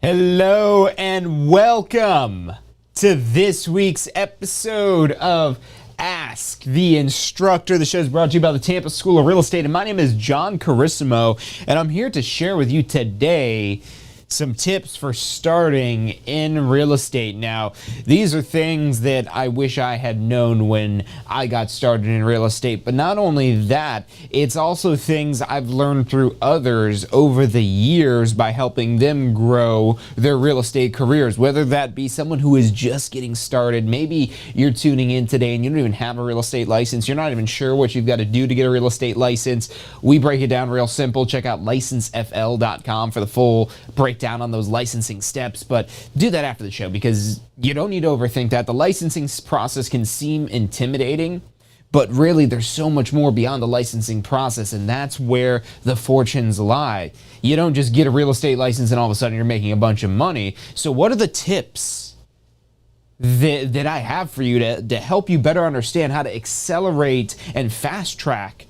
Hello and welcome to this week's episode of Ask the Instructor. The show is brought to you by the Tampa School of Real Estate, and my name is John Carissimo, and I'm here to share with you today some tips for starting in real estate. Now, these are things that I wish I had known when I got started in real estate, but not only that, it's also things I've learned through others over the years by helping them grow their real estate careers, whether that be someone who is just getting started. Maybe you're tuning in today and you don't even have a real estate license. You're not even sure what you've got to do to get a real estate license. We break it down real simple. Check out licensefl.com for the full breakdown on those licensing steps, but do that after the show because you don't need to overthink that. The licensing process can seem intimidating, but really there's so much more beyond the licensing process, and that's where the fortunes lie. You don't just get a real estate license and all of a sudden you're making a bunch of money. So what are the tips that I have for you to help you better understand how to accelerate and fast track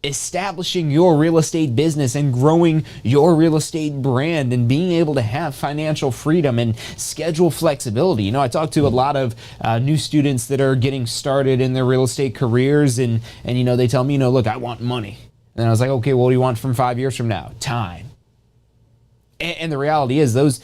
establishing your real estate business and growing your real estate brand and being able to have financial freedom and schedule flexibility? You know, I talk to a lot of new students that are getting started in their real estate careers, and you know, they tell me, look, I want money. And I was like, okay, well, what do you want from 5 years from now? Time. And the reality is those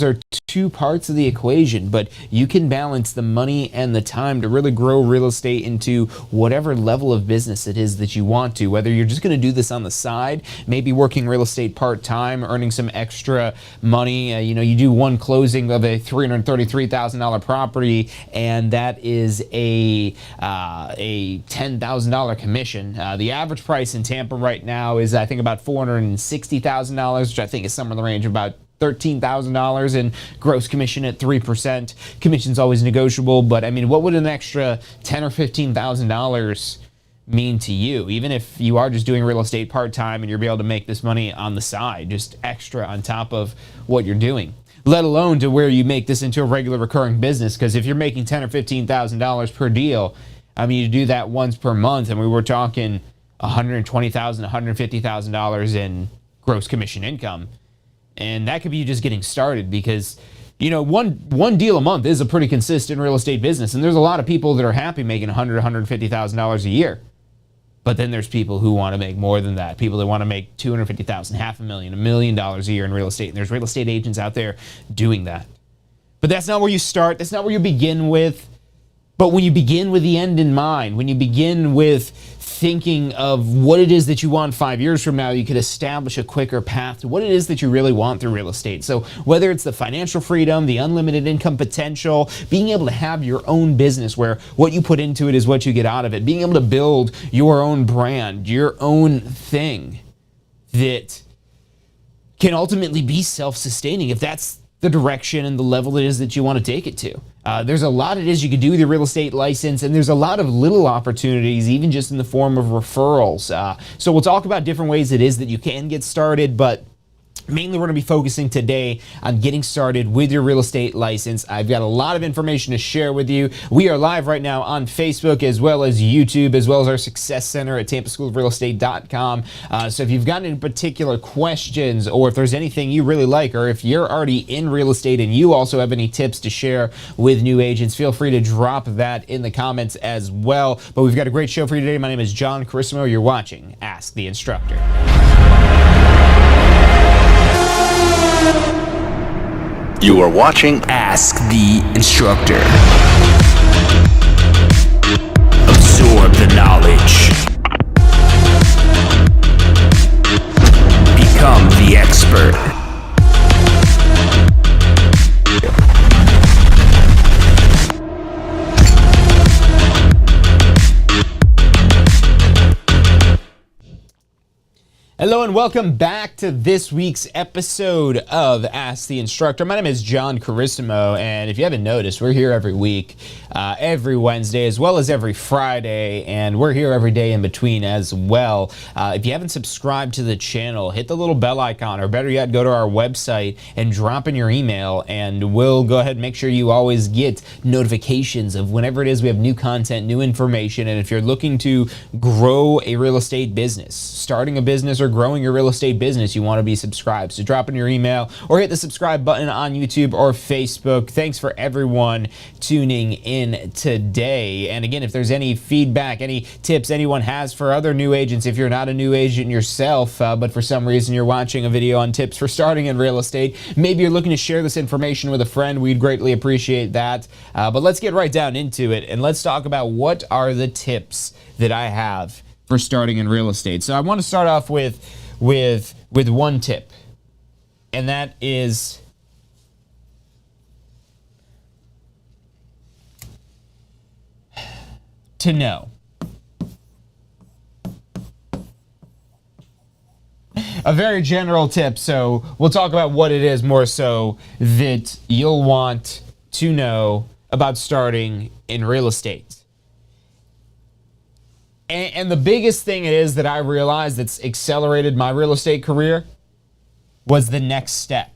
are two parts of the equation, but you can balance the money and the time to really grow real estate into whatever level of business it is that you want to. Whether you're just going to do this on the side, maybe working real estate part-time, earning some extra money. You do one closing of a $333,000 property, and that is a $10,000 commission. The average price in Tampa right now is, I think, about $460,000, which I think is somewhere in the range of about $13,000, and gross commission at 3%. Commission's always negotiable, but I mean, what would an extra $10,000 or $15,000 mean to you? Even if you are just doing real estate part-time and you're able to make this money on the side, just extra on top of what you're doing. Let alone to where you make this into a regular recurring business, because if you're making $10,000 or $15,000 per deal, I mean, you do that once per month, and we were talking $120,000, $150,000 in gross commission income. And that could be you just getting started, because, one deal a month is a pretty consistent real estate business. And there's a lot of people that are happy making $100,000, $150,000 a year. But then there's people who want to make more than that. People that want to make $250,000, $500,000, $1 million a year in real estate. And there's real estate agents out there doing that. But that's not where you start. That's not where you begin with. But when you begin with the end in mind, when you begin with thinking of what it is that you want 5 years from now, you could establish a quicker path to what it is that you really want through real estate. So whether it's the financial freedom, the unlimited income potential, being able to have your own business where what you put into it is what you get out of it, being able to build your own brand, your own thing that can ultimately be self-sustaining, if that's the direction and the level it is that you want to take it to. There's a lot it is you could do with your real estate license, and there's a lot of little opportunities, even just in the form of referrals. So we'll talk about different ways it is that you can get started, but mainly we're going to be focusing today on getting started with your real estate license. I've got a lot of information to share with you. We are live right now on Facebook as well as YouTube, as well as our Success Center at tampaschoolofrealestate.com. So if you've got any particular questions, or if there's anything you really like, or if you're already in real estate and you also have any tips to share with new agents, feel free to drop that in the comments as well. But we've got a great show for you today. My name is John Carissimo. You're watching Ask the Instructor. You are watching Ask the Instructor. Absorb the knowledge. Become the expert. Hello and welcome back to this week's episode of Ask the Instructor. My name is John Carissimo, and if you haven't noticed, we're here every week, every Wednesday, as well as every Friday, and we're here every day in between as well. If you haven't subscribed to the channel, hit the little bell icon, or better yet, go to our website and drop in your email, and we'll go ahead and make sure you always get notifications of whenever it is we have new content, new information. And if you're looking to grow a real estate business, starting a business or growing your real estate business, you want to be subscribed. So drop in your email or hit the subscribe button on YouTube or Facebook. Thanks for everyone tuning in today. And again, if there's any feedback, any tips anyone has for other new agents, if you're not a new agent yourself, but for some reason you're watching a video on tips for starting in real estate, maybe you're looking to share this information with a friend, we'd greatly appreciate that. But let's get right down into it, and let's talk about what are the tips that I have for starting in real estate. So I want to start off with one tip, and that is to know. A very general tip, so we'll talk about what it is more so that you'll want to know about starting in real estate. And the biggest thing it is that I realized that's accelerated my real estate career was the next step.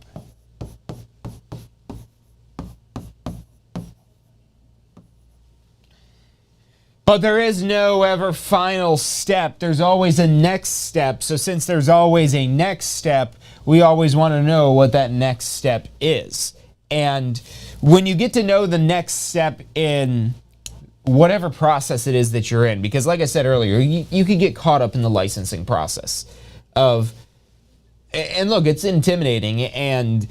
But there is no ever final step. There's always a next step. So since there's always a next step, we always want to know what that next step is. And when you get to know the next step in whatever process it is that you're in, because like I said earlier, you could get caught up in the licensing process of, and look, it's intimidating, and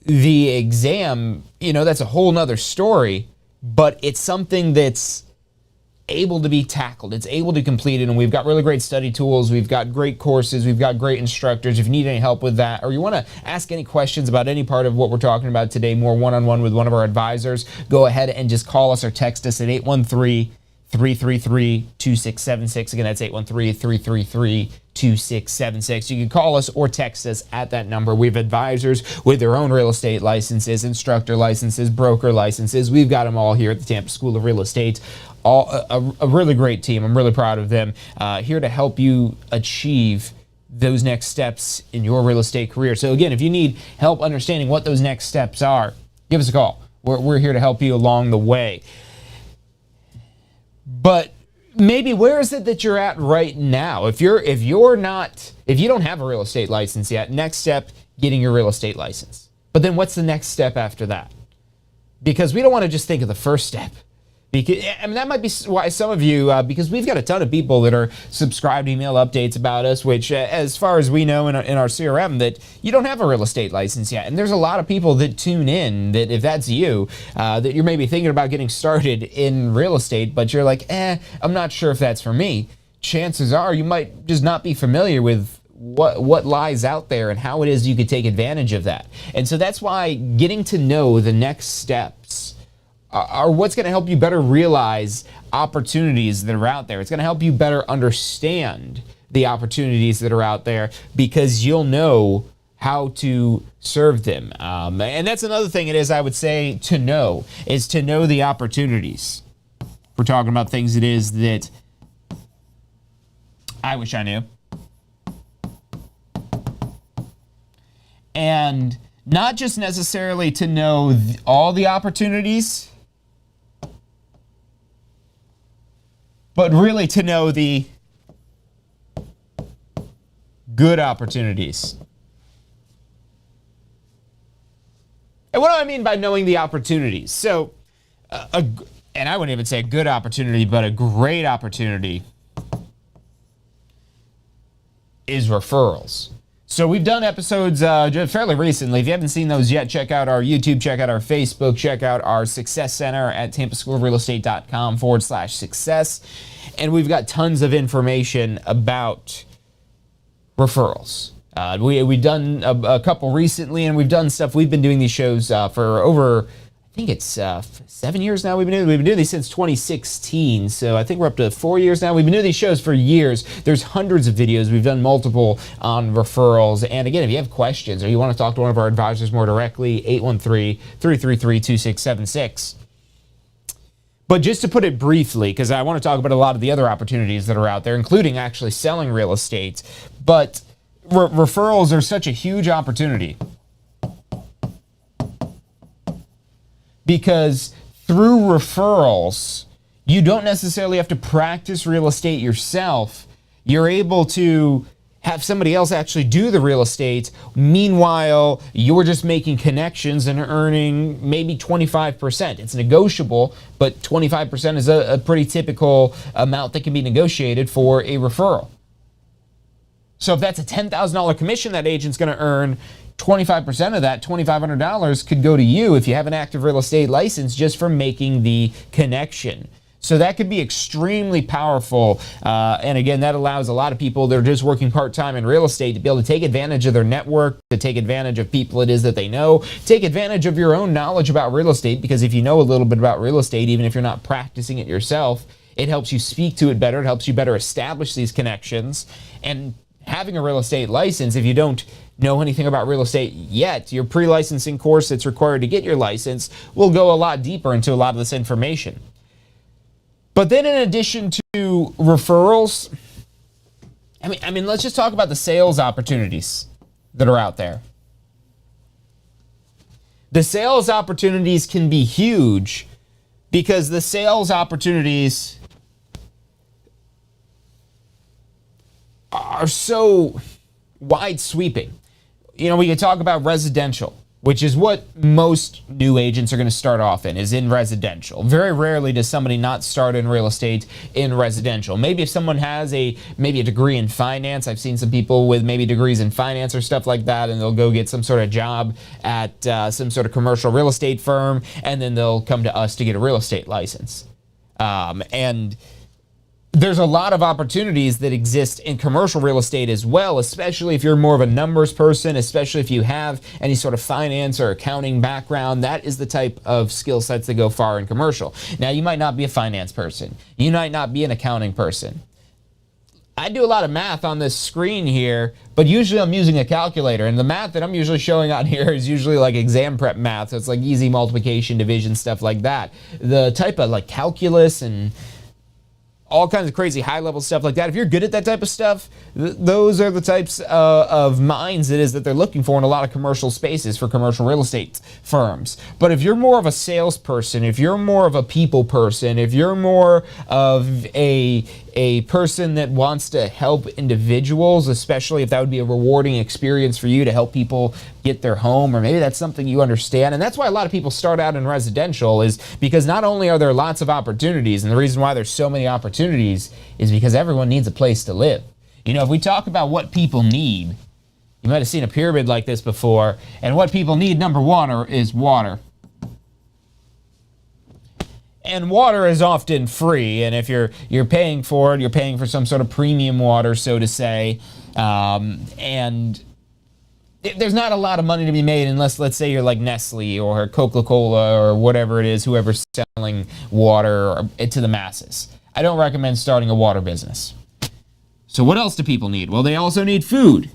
the exam, that's a whole nother story, but it's something that's able to be tackled. It's able to complete it, and we've got really great study tools. We've got great courses. We've got great instructors. If you need any help with that, or you want to ask any questions about any part of what we're talking about today, more one-on-one with one of our advisors, go ahead and just call us or text us at 813-333-2676. Again, that's 813-333-2676. You can call us or text us at that number. We have advisors with their own real estate licenses, instructor licenses, broker licenses. We've got them all here at the Tampa School of Real Estate. A really great team. I'm really proud of them. Here to help you achieve those next steps in your real estate career. So again, if you need help understanding what those next steps are, give us a call. We're here to help you along the way. But maybe where is it that you're at right now? If you don't have a real estate license yet, next step, getting your real estate license. But then what's the next step after that? Because we don't want to just think of the first step. Because, that might be why some of you, because we've got a ton of people that are subscribed to email updates about us, which as far as we know in our CRM, that you don't have a real estate license yet. And there's a lot of people that tune in that if that's you, that you're maybe thinking about getting started in real estate, but you're like, I'm not sure if that's for me. Chances are you might just not be familiar with what lies out there and how it is you could take advantage of that. And so that's why getting to know the next steps are what's going to help you better realize opportunities that are out there. It's going to help you better understand the opportunities that are out there because you'll know how to serve them. And that's another thing it is, I would say, to know the opportunities. We're talking about things it is that I wish I knew. And not just necessarily to know all the opportunities, but really to know the good opportunities. And what do I mean by knowing the opportunities? So, and I wouldn't even say a good opportunity, but a great opportunity is referrals. So we've done episodes fairly recently. If you haven't seen those yet, check out our YouTube, check out our Facebook, check out our Success Center at tampaschoolofrealestate.com/success. And we've got tons of information about referrals. We've done a couple recently, and we've done stuff. We've been doing these shows for over, I think it's 7 years now. We've been doing these since 2016, so I think we're up to 4 years now. We've been doing these shows for years. There's hundreds of videos. We've done multiple on referrals. And again, if you have questions or you want to talk to one of our advisors more directly, 813-333-2676. But just to put it briefly, because I want to talk about a lot of the other opportunities that are out there, including actually selling real estate, but referrals are such a huge opportunity. Because through referrals, you don't necessarily have to practice real estate yourself. You're able to have somebody else actually do the real estate. Meanwhile, you're just making connections and earning maybe 25%. It's negotiable, but 25% is a pretty typical amount that can be negotiated for a referral. So if that's a $10,000 commission that agent's going to earn, 25% of that, $2,500, could go to you if you have an active real estate license just for making the connection. So that could be extremely powerful. And again, that allows a lot of people that are just working part-time in real estate to be able to take advantage of their network, to take advantage of people it is that they know, take advantage of your own knowledge about real estate, because if you know a little bit about real estate, even if you're not practicing it yourself, it helps you speak to it better. It helps you better establish these connections. And having a real estate license, if you don't know anything about real estate yet, your pre-licensing course that's required to get your license will go a lot deeper into a lot of this information. But then in addition to referrals, I mean, let's just talk about the sales opportunities that are out there. The sales opportunities can be huge because the sales opportunities are so wide sweeping. You know, we can talk about residential, which is what most new agents are going to start off is in residential. Very rarely does somebody not start in real estate in residential. Maybe if someone has maybe a degree in finance, I've seen some people with maybe degrees in finance or stuff like that, and they'll go get some sort of job at some sort of commercial real estate firm, and then they'll come to us to get a real estate license. And there's a lot of opportunities that exist in commercial real estate as well, especially if you're more of a numbers person, especially if you have any sort of finance or accounting background. That is the type of skill sets that go far in commercial. Now, you might not be a finance person. You might not be an accounting person. I do a lot of math on this screen here, but usually I'm using a calculator, and the math that I'm usually showing on here is usually like exam prep math. So it's like easy multiplication, division, stuff like that. The type of like calculus and all kinds of crazy high-level stuff like that. If you're good at that type of stuff, those are the types of minds it is that they're looking for in a lot of commercial spaces for commercial real estate firms. But if you're more of a salesperson, if you're more of a people person, if you're more of a person that wants to help individuals, especially if that would be a rewarding experience for you to help people get their home, or maybe that's something you understand. And that's why a lot of people start out in residential, is because not only are there lots of opportunities, and the reason why there's so many opportunities is because everyone needs a place to live. You know, if we talk about what people need, you might have seen a pyramid like this before, and what people need, number one, is water. And water is often free, and if you're paying for it, you're paying for some sort of premium water, so to say, and there's not a lot of money to be made unless, let's say, you're like Nestle or Coca-Cola or whatever it is, whoever's selling water to the masses. I don't recommend starting a water business. So what else do people need? Well, they also need food.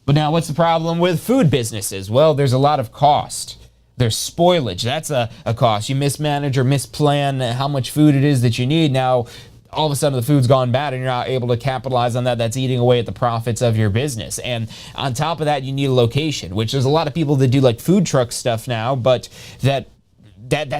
But now what's the problem with food businesses? Well, there's a lot of cost. There's spoilage. That's a cost. You mismanage or misplan how much food it is that you need. Now, all of a sudden the food's gone bad and you're not able to capitalize on that. That's eating away at the profits of your business. And on top of that, you need a location, which there's a lot of people that do like food truck stuff now, but that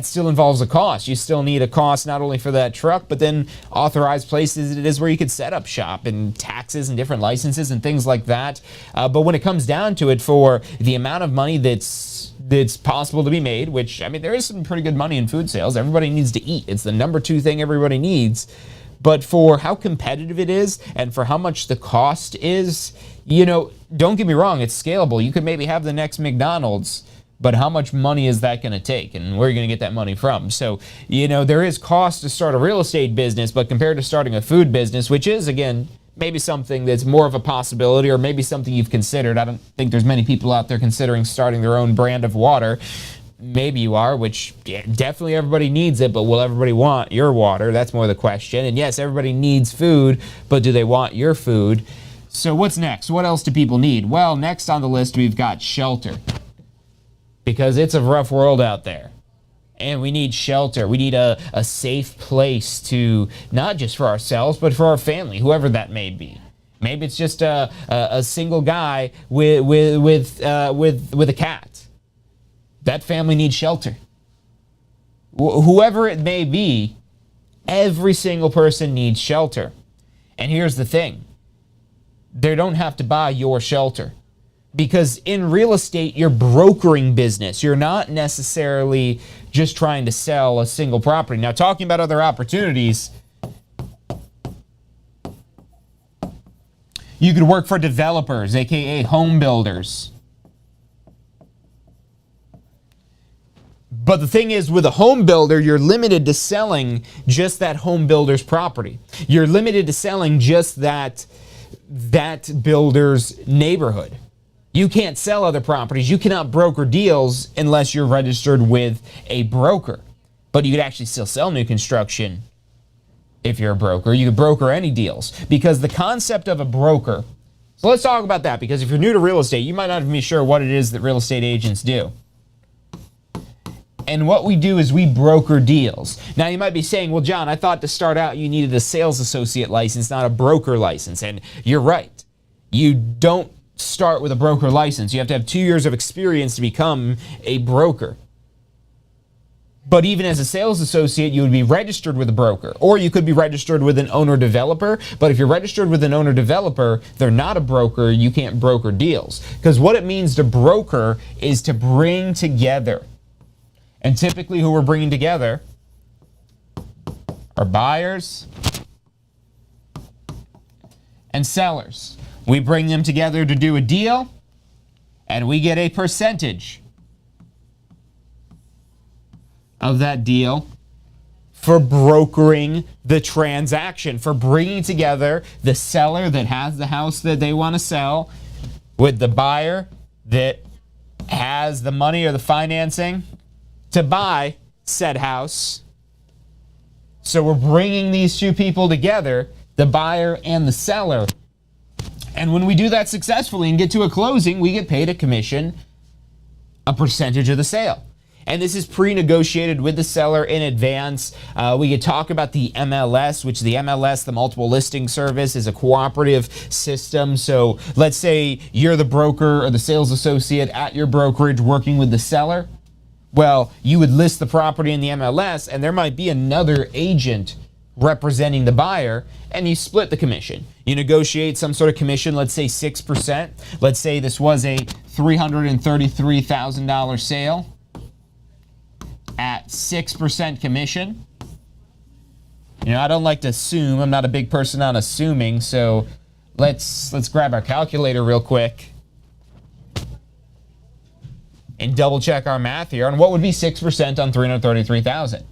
still involves a cost. You still need a cost not only for that truck, but then authorized places it is where you could set up shop, and taxes and different licenses and things like that. But when it comes down to it, for the amount of money that's possible to be made, which, I mean, there is some pretty good money in food sales. Everybody needs to eat. It's the number 2 thing everybody needs. But for how competitive it is and for how much the cost is, you know, don't get me wrong, it's scalable. You could maybe have the next McDonald's, but how much money is that going to take, and where are you going to get that money from? So, you know, there is cost to start a real estate business, but compared to starting a food business, which is, again, maybe something that's more of a possibility, or maybe something you've considered. I don't think there's many people out there considering starting their own brand of water. Maybe you are, which definitely everybody needs it, but will everybody want your water? That's more the question. And yes, everybody needs food, but do they want your food? So what's next? What else do people need? Well, next on the list, we've got shelter. Because it's a rough world out there. And we need shelter. We need a safe place to, not just for ourselves, but for our family, whoever that may be. Maybe it's just a single guy with a cat. That family needs shelter. Whoever it may be, every single person needs shelter. And here's the thing. they don't have to buy your shelter. Because in real estate, you're brokering business. You're not necessarily just trying to sell a single property. Now, talking about other opportunities, you could work for developers, aka home builders. But the thing is, with a home builder, you're limited to selling just that home builder's property. You're limited to selling just that builder's neighborhood. You can't sell other properties. You cannot broker deals unless you're registered with a broker. But you could actually still sell new construction if you're a broker. You could broker any deals. Because the concept of a broker, so let's talk about that, because if you're new to real estate, you might not even be sure what it is that real estate agents do. And what we do is we broker deals. Now you might be saying, well, John, I thought to start out you needed a sales associate license, not a broker license. And you're right. You don't start with a broker license. You have to have 2 years of experience to become a broker. But even as a sales associate, you would be registered with a broker, or you could be registered with an owner-developer. But if you're registered with an owner-developer, they're not a broker. You can't broker deals. Because what it means to broker is to bring together. And typically who we're bringing together are buyers and sellers. We bring them together to do a deal, and we get a percentage of that deal for brokering the transaction, for bringing together the seller that has the house that they want to sell with the buyer that has the money or the financing to buy said house. So we're bringing these two people together, the buyer and the seller. And when we do that successfully and get to a closing, we get paid a commission, a percentage of the sale. And this is pre-negotiated with the seller in advance. We could talk about the MLS, which the MLS, the multiple listing service, is a cooperative system. So let's say you're the broker or the sales associate at your brokerage working with the seller. Well, you would list the property in the MLS, and there might be another agent representing the buyer, and you split the commission. You negotiate some sort of commission, let's say 6%. Let's say this was a $333,000 sale at 6% commission. You know, I don't like to assume. I'm not a big person on assuming, so let's grab our calculator real quick and double check our math here on what would be 6% on $333,000.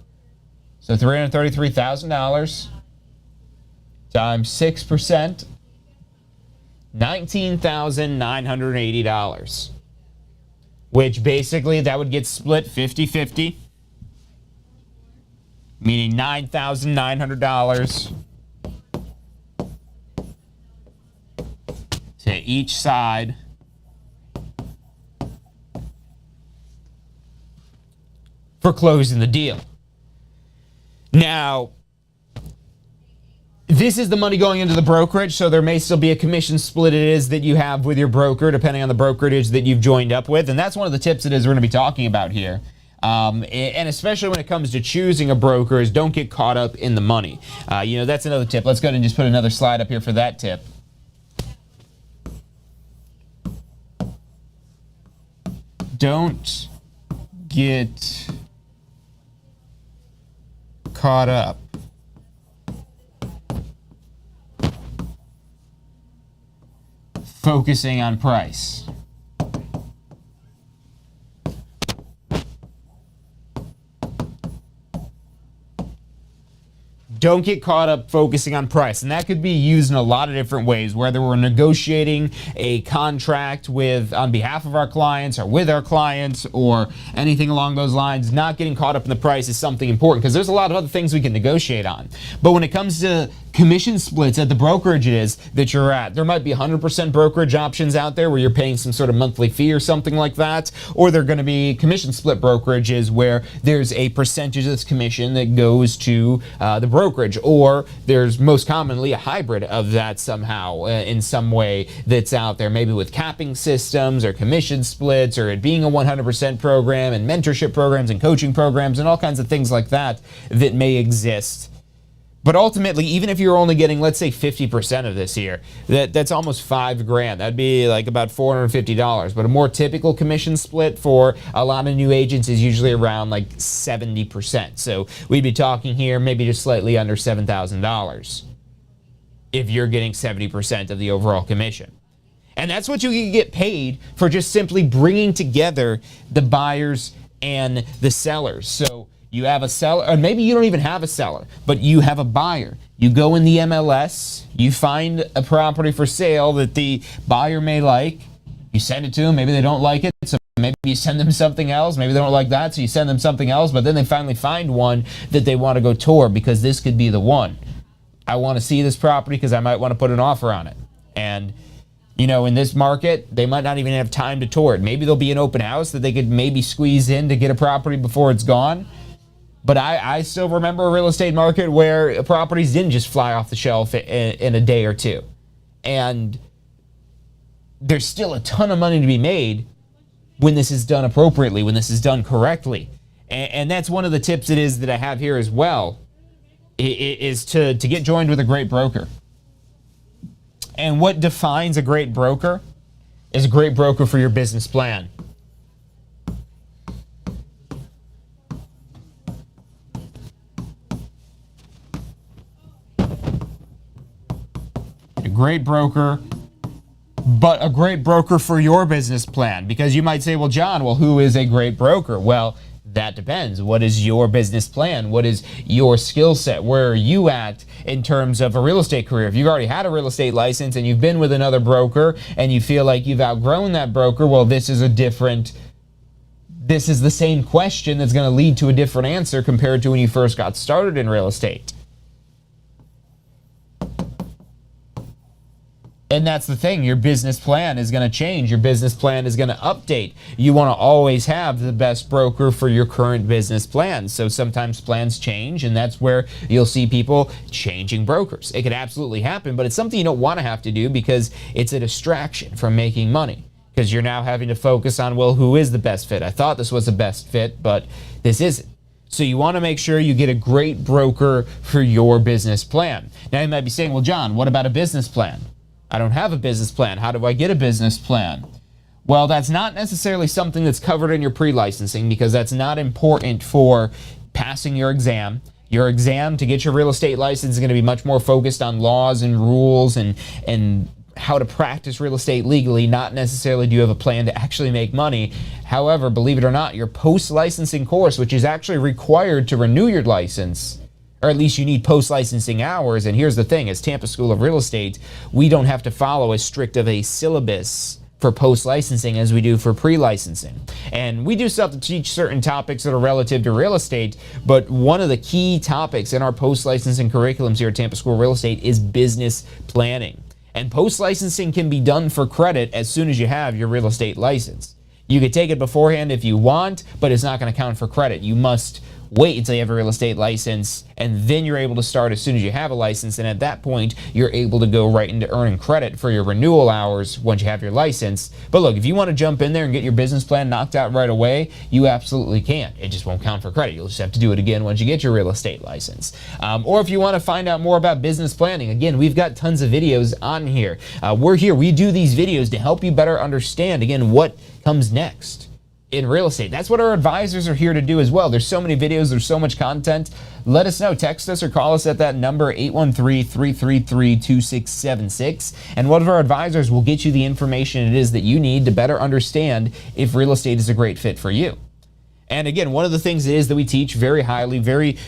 So $333,000 times 6%, $19,980, which basically that would get split 50-50, meaning $9,900 to each side for closing the deal. Now, this is the money going into the brokerage, so there may still be a commission split it is that you have with your broker, depending on the brokerage that you've joined up with. And that's one of the tips it is we're going to be talking about here. And especially when it comes to choosing a broker, is don't get caught up in the money. You know, that's another tip. Let's go ahead and just put another slide up here for that tip. Don't get caught up focusing on price. Don't get caught up focusing on price. And that could be used in a lot of different ways, whether we're negotiating a contract on behalf of our clients or with our clients or anything along those lines. Not getting caught up in the price is something important because there's a lot of other things we can negotiate on. But when it comes to commission splits at the brokerages that you're at, there might be 100% brokerage options out there where you're paying some sort of monthly fee or something like that, or they're going to be commission split brokerages where there's a percentage of this commission that goes to the brokerage, or there's most commonly a hybrid of that somehow in some way that's out there, maybe with capping systems or commission splits, or it being a 100% program and mentorship programs and coaching programs and all kinds of things like that that may exist. But ultimately, even if you're only getting, let's say, 50% of this here, that's almost $5,000. That'd be like about $450. But a more typical commission split for a lot of new agents is usually around like 70%. So we'd be talking here maybe just slightly under $7,000 if you're getting 70% of the overall commission. And that's what you can get paid for just simply bringing together the buyers and the sellers. So you have a seller, or maybe you don't even have a seller, but you have a buyer. You go in the MLS, you find a property for sale that the buyer may like, you send it to them, maybe they don't like it, so maybe you send them something else, maybe they don't like that, so you send them something else, but then they finally find one that they want to go tour because this could be the one. I want to see this property because I might want to put an offer on it. And you know, in this market, they might not even have time to tour it. Maybe there'll be an open house that they could maybe squeeze in to get a property before it's gone. But I still remember a real estate market where properties didn't just fly off the shelf in a day or two. And there's still a ton of money to be made when this is done appropriately, when this is done correctly. And that's one of the tips that I have here as well, is to get joined with a great broker. And what defines a great broker is a great broker for your business plan. A great broker, but a great broker for your business plan. Because you might say, well, John, who is a great broker? Well, that depends. What is your business plan? What is your skill set? Where are you at in terms of a real estate career? If you've already had a real estate license and you've been with another broker and you feel like you've outgrown that broker, well, this is the same question that's going to lead to a different answer compared to when you first got started in real estate. And that's the thing, your business plan is going to change. Your business plan is going to update. You want to always have the best broker for your current business plan. So sometimes plans change, and that's where you'll see people changing brokers. It could absolutely happen, but it's something you don't want to have to do because it's a distraction from making money. Because you're now having to focus on, well, who is the best fit? I thought this was the best fit, but this isn't. So you want to make sure you get a great broker for your business plan. Now you might be saying, well, John, what about a business plan? I don't have a business plan. How do I get a business plan? Well, that's not necessarily something that's covered in your pre-licensing because that's not important for passing your exam. Your exam to get your real estate license is going to be much more focused on laws and rules and how to practice real estate legally, not necessarily do you have a plan to actually make money. However, believe it or not, your post-licensing course, which is actually required to renew your license, or at least you need post-licensing hours. And here's the thing, as Tampa School of Real Estate, we don't have to follow as strict of a syllabus for post-licensing as we do for pre-licensing. And we do stuff to teach certain topics that are relative to real estate, but one of the key topics in our post-licensing curriculums here at Tampa School of Real Estate is business planning. And post-licensing can be done for credit as soon as you have your real estate license. You could take it beforehand if you want, but it's not going to count for credit. You must wait until you have a real estate license, and then you're able to start as soon as you have a license, and at that point, you're able to go right into earning credit for your renewal hours once you have your license. But look, if you want to jump in there and get your business plan knocked out right away, you absolutely can. It just won't count for credit. You'll just have to do it again once you get your real estate license. Or if you want to find out more about business planning, again, we've got tons of videos on here. We're here. We do these videos to help you better understand, again, what comes next in real estate. That's what our advisors are here to do as well. There's so many videos, there's so much content. Let us know. Text us or call us at that number, 813-333-2676. And one of our advisors will get you the information it is that you need to better understand if real estate is a great fit for you. And again, one of the things it is that we teach very highly, very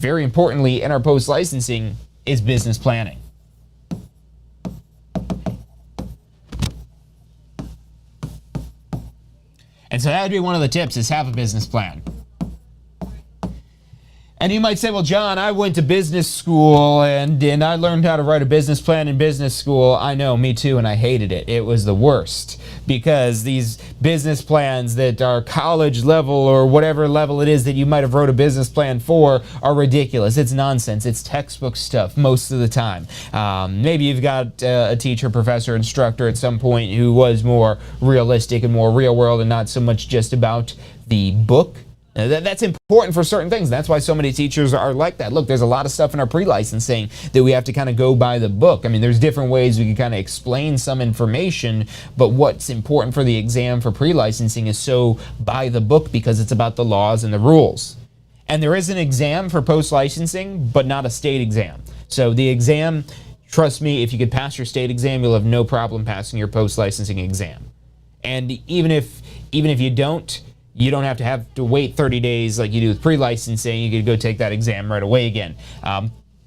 importantly in our post-licensing is business planning. And so that would be one of the tips, is have a business plan. And you might say, well, John, I went to business school and I learned how to write a business plan in business school. I know, me too, and I hated it. It was the worst because these business plans that are college level or whatever level it is that you might have wrote a business plan for are ridiculous. It's nonsense. It's textbook stuff most of the time. Maybe you've got a teacher, professor, instructor at some point who was more realistic and more real world and not so much just about the book Now, that's important for certain things. That's why so many teachers are like that. Look, there's a lot of stuff in our pre-licensing that we have to kind of go by the book. I mean, there's different ways we can kind of explain some information, but what's important for the exam for pre-licensing is so by the book because it's about the laws and the rules. And there is an exam for post-licensing, but not a state exam. So the exam, trust me, if you could pass your state exam, you'll have no problem passing your post-licensing exam. And even if you don't have to wait 30 days like you do with pre-licensing. You could go take that exam right away again.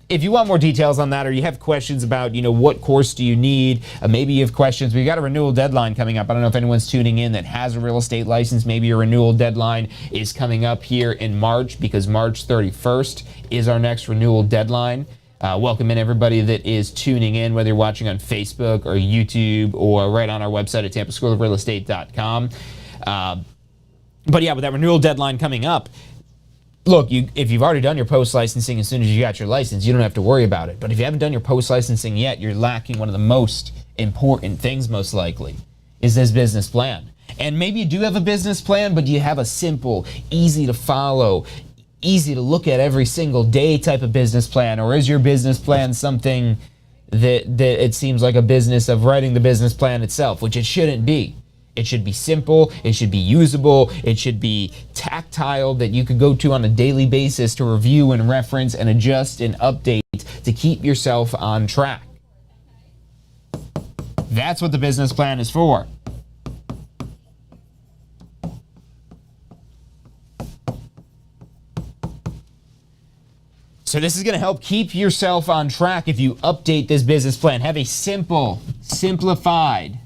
If you want more details on that, or you have questions about, what course do you need, maybe you have questions. We've got a renewal deadline coming up. I don't know if anyone's tuning in that has a real estate license. Maybe your renewal deadline is coming up here in March, because March 31st is our next renewal deadline. Welcome in everybody that is tuning in, whether you're watching on Facebook or YouTube or right on our website at tampaschoolofrealestate.com. But yeah, with that renewal deadline coming up, look, if you've already done your post-licensing as soon as you got your license, you don't have to worry about it. But if you haven't done your post-licensing yet, you're lacking one of the most important things, most likely, is this business plan. And maybe you do have a business plan, but do you have a simple, easy to follow, easy to look at every single day type of business plan? Or is your business plan something that it seems like a business of writing the business plan itself, which it shouldn't be? It should be simple, it should be usable, it should be tactile, that you could go to on a daily basis to review and reference and adjust and update to keep yourself on track. That's what the business plan is for. So this is going to help keep yourself on track if you update this business plan. Have a simple, simplified.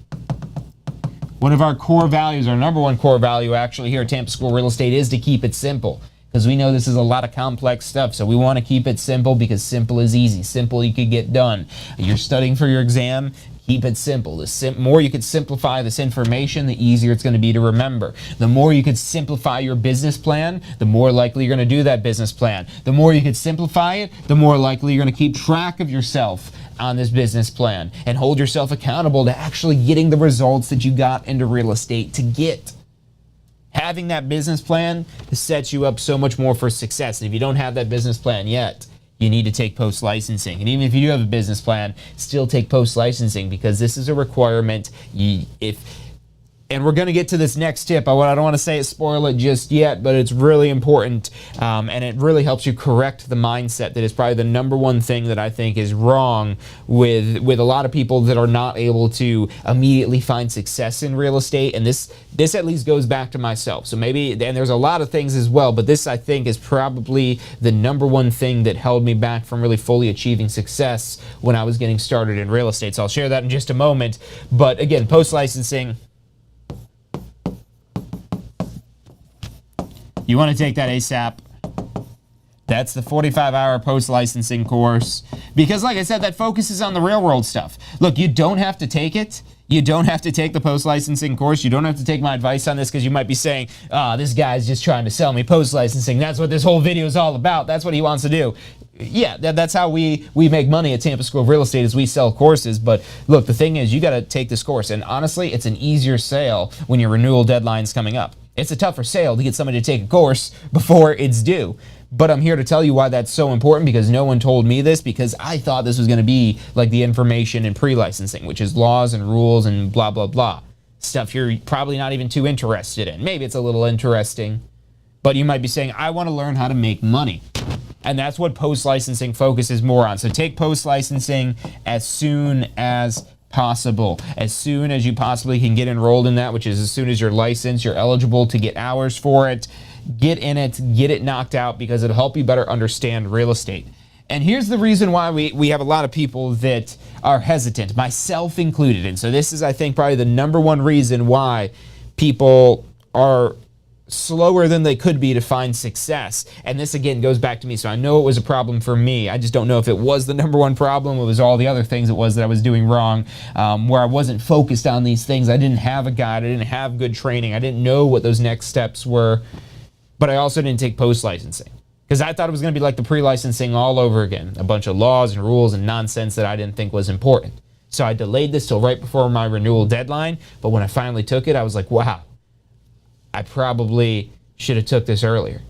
One of our core values, our number one core value actually here at Tampa School Real Estate, is to keep it simple. Because we know this is a lot of complex stuff, so we want to keep it simple because simple is easy. Simple you could get done. You're studying for your exam, keep it simple. The more you could simplify this information, the easier it's going to be to remember. The more you could simplify your business plan, the more likely you're going to do that business plan. The more you could simplify it, the more likely you're going to keep track of yourself on this business plan and hold yourself accountable to actually getting the results that you got into real estate to get. Having that business plan sets you up so much more for success. And if you don't have that business plan yet, you need to take post-licensing. And even if you do have a business plan, still take post-licensing, because this is a requirement. And we're going to get to this next tip. I don't want to say it, spoil it just yet, but it's really important, and it really helps you correct the mindset that is probably the number one thing that I think is wrong with a lot of people that are not able to immediately find success in real estate. And this at least goes back to myself. So maybe, and there's a lot of things as well, but this I think is probably the number one thing that held me back from really fully achieving success when I was getting started in real estate. So I'll share that in just a moment. But again, post-licensing, you want to take that ASAP. That's the 45-hour post-licensing course. Because like I said, that focuses on the real world stuff. Look, you don't have to take it. You don't have to take the post-licensing course. You don't have to take my advice on this, because you might be saying, this guy's just trying to sell me post-licensing. That's what this whole video is all about. That's what he wants to do. Yeah, that's how we make money at Tampa School of Real Estate, is we sell courses. But look, the thing is, you got to take this course. And honestly, it's an easier sale when your renewal deadline's coming up. It's a tougher sale to get somebody to take a course before it's due. But I'm here to tell you why that's so important, because no one told me this, because I thought this was going to be like the information in pre-licensing, which is laws and rules and blah, blah, blah. Stuff you're probably not even too interested in. Maybe it's a little interesting, but you might be saying, I want to learn how to make money. And that's what post-licensing focuses more on. So take post-licensing as soon as possible. As soon as you possibly can get enrolled in that, which is as soon as you're licensed, you're eligible to get hours for it. Get in it, get it knocked out, because it'll help you better understand real estate. And here's the reason why we have a lot of people that are hesitant, myself included. And so this is, I think, probably the number one reason why people are slower than they could be to find success. And this again goes back to me. So I know it was a problem for me. I just don't know if it was the number one problem. It was all the other things it was that I was doing wrong, where I wasn't focused on these things. I didn't have a guide. I didn't have good training. I didn't know what those next steps were. But I also didn't take post-licensing, because I thought it was going to be like the pre-licensing all over again. A bunch of laws and rules and nonsense that I didn't think was important. So I delayed this till right before my renewal deadline. But when I finally took it, I was like, wow, I probably Should have took this earlier.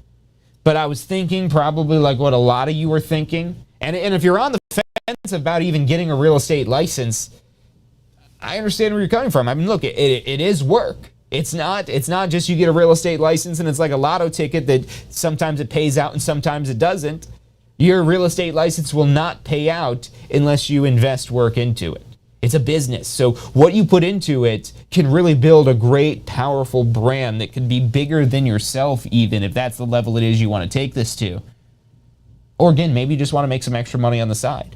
But I was thinking probably like what a lot of you were thinking. And if you're on the fence about even getting a real estate license, I understand where you're coming from. I mean, look, it is work. It's not just you get a real estate license and it's like a lotto ticket that sometimes it pays out and sometimes it doesn't. Your real estate license will not pay out unless you invest work into it. It's a business. So what you put into it can really build a great, powerful brand that can be bigger than yourself, even if that's the level it is you want to take this to. Or again, maybe you just want to make some extra money on the side.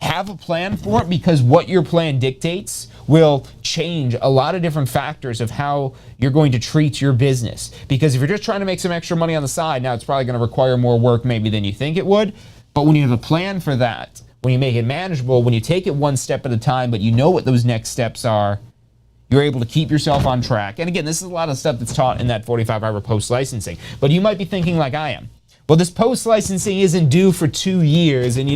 Have a plan for it, because what your plan dictates will change a lot of different factors of how you're going to treat your business. Because if you're just trying to make some extra money on the side, now it's probably going to require more work maybe than you think it would. But when you have a plan for that, when you make it manageable, when you take it one step at a time, but you know what those next steps are, you're able to keep yourself on track. And again, this is a lot of stuff that's taught in that 45-hour post-licensing. But you might be thinking like I am. Well, this post-licensing isn't due for 2 years, and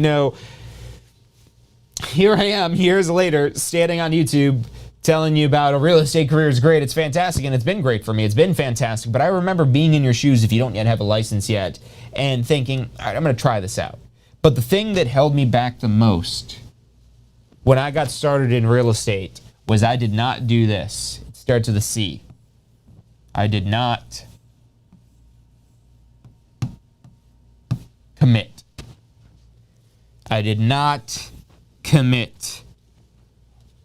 here I am years later standing on YouTube telling you about a real estate career is great, it's fantastic, and it's been great for me, it's been fantastic. But I remember being in your shoes if you don't yet have a license yet and thinking, all right, I'm going to try this out. But the thing that held me back the most when I got started in real estate was I did not do this. It starts with a C. I did not commit. I did not commit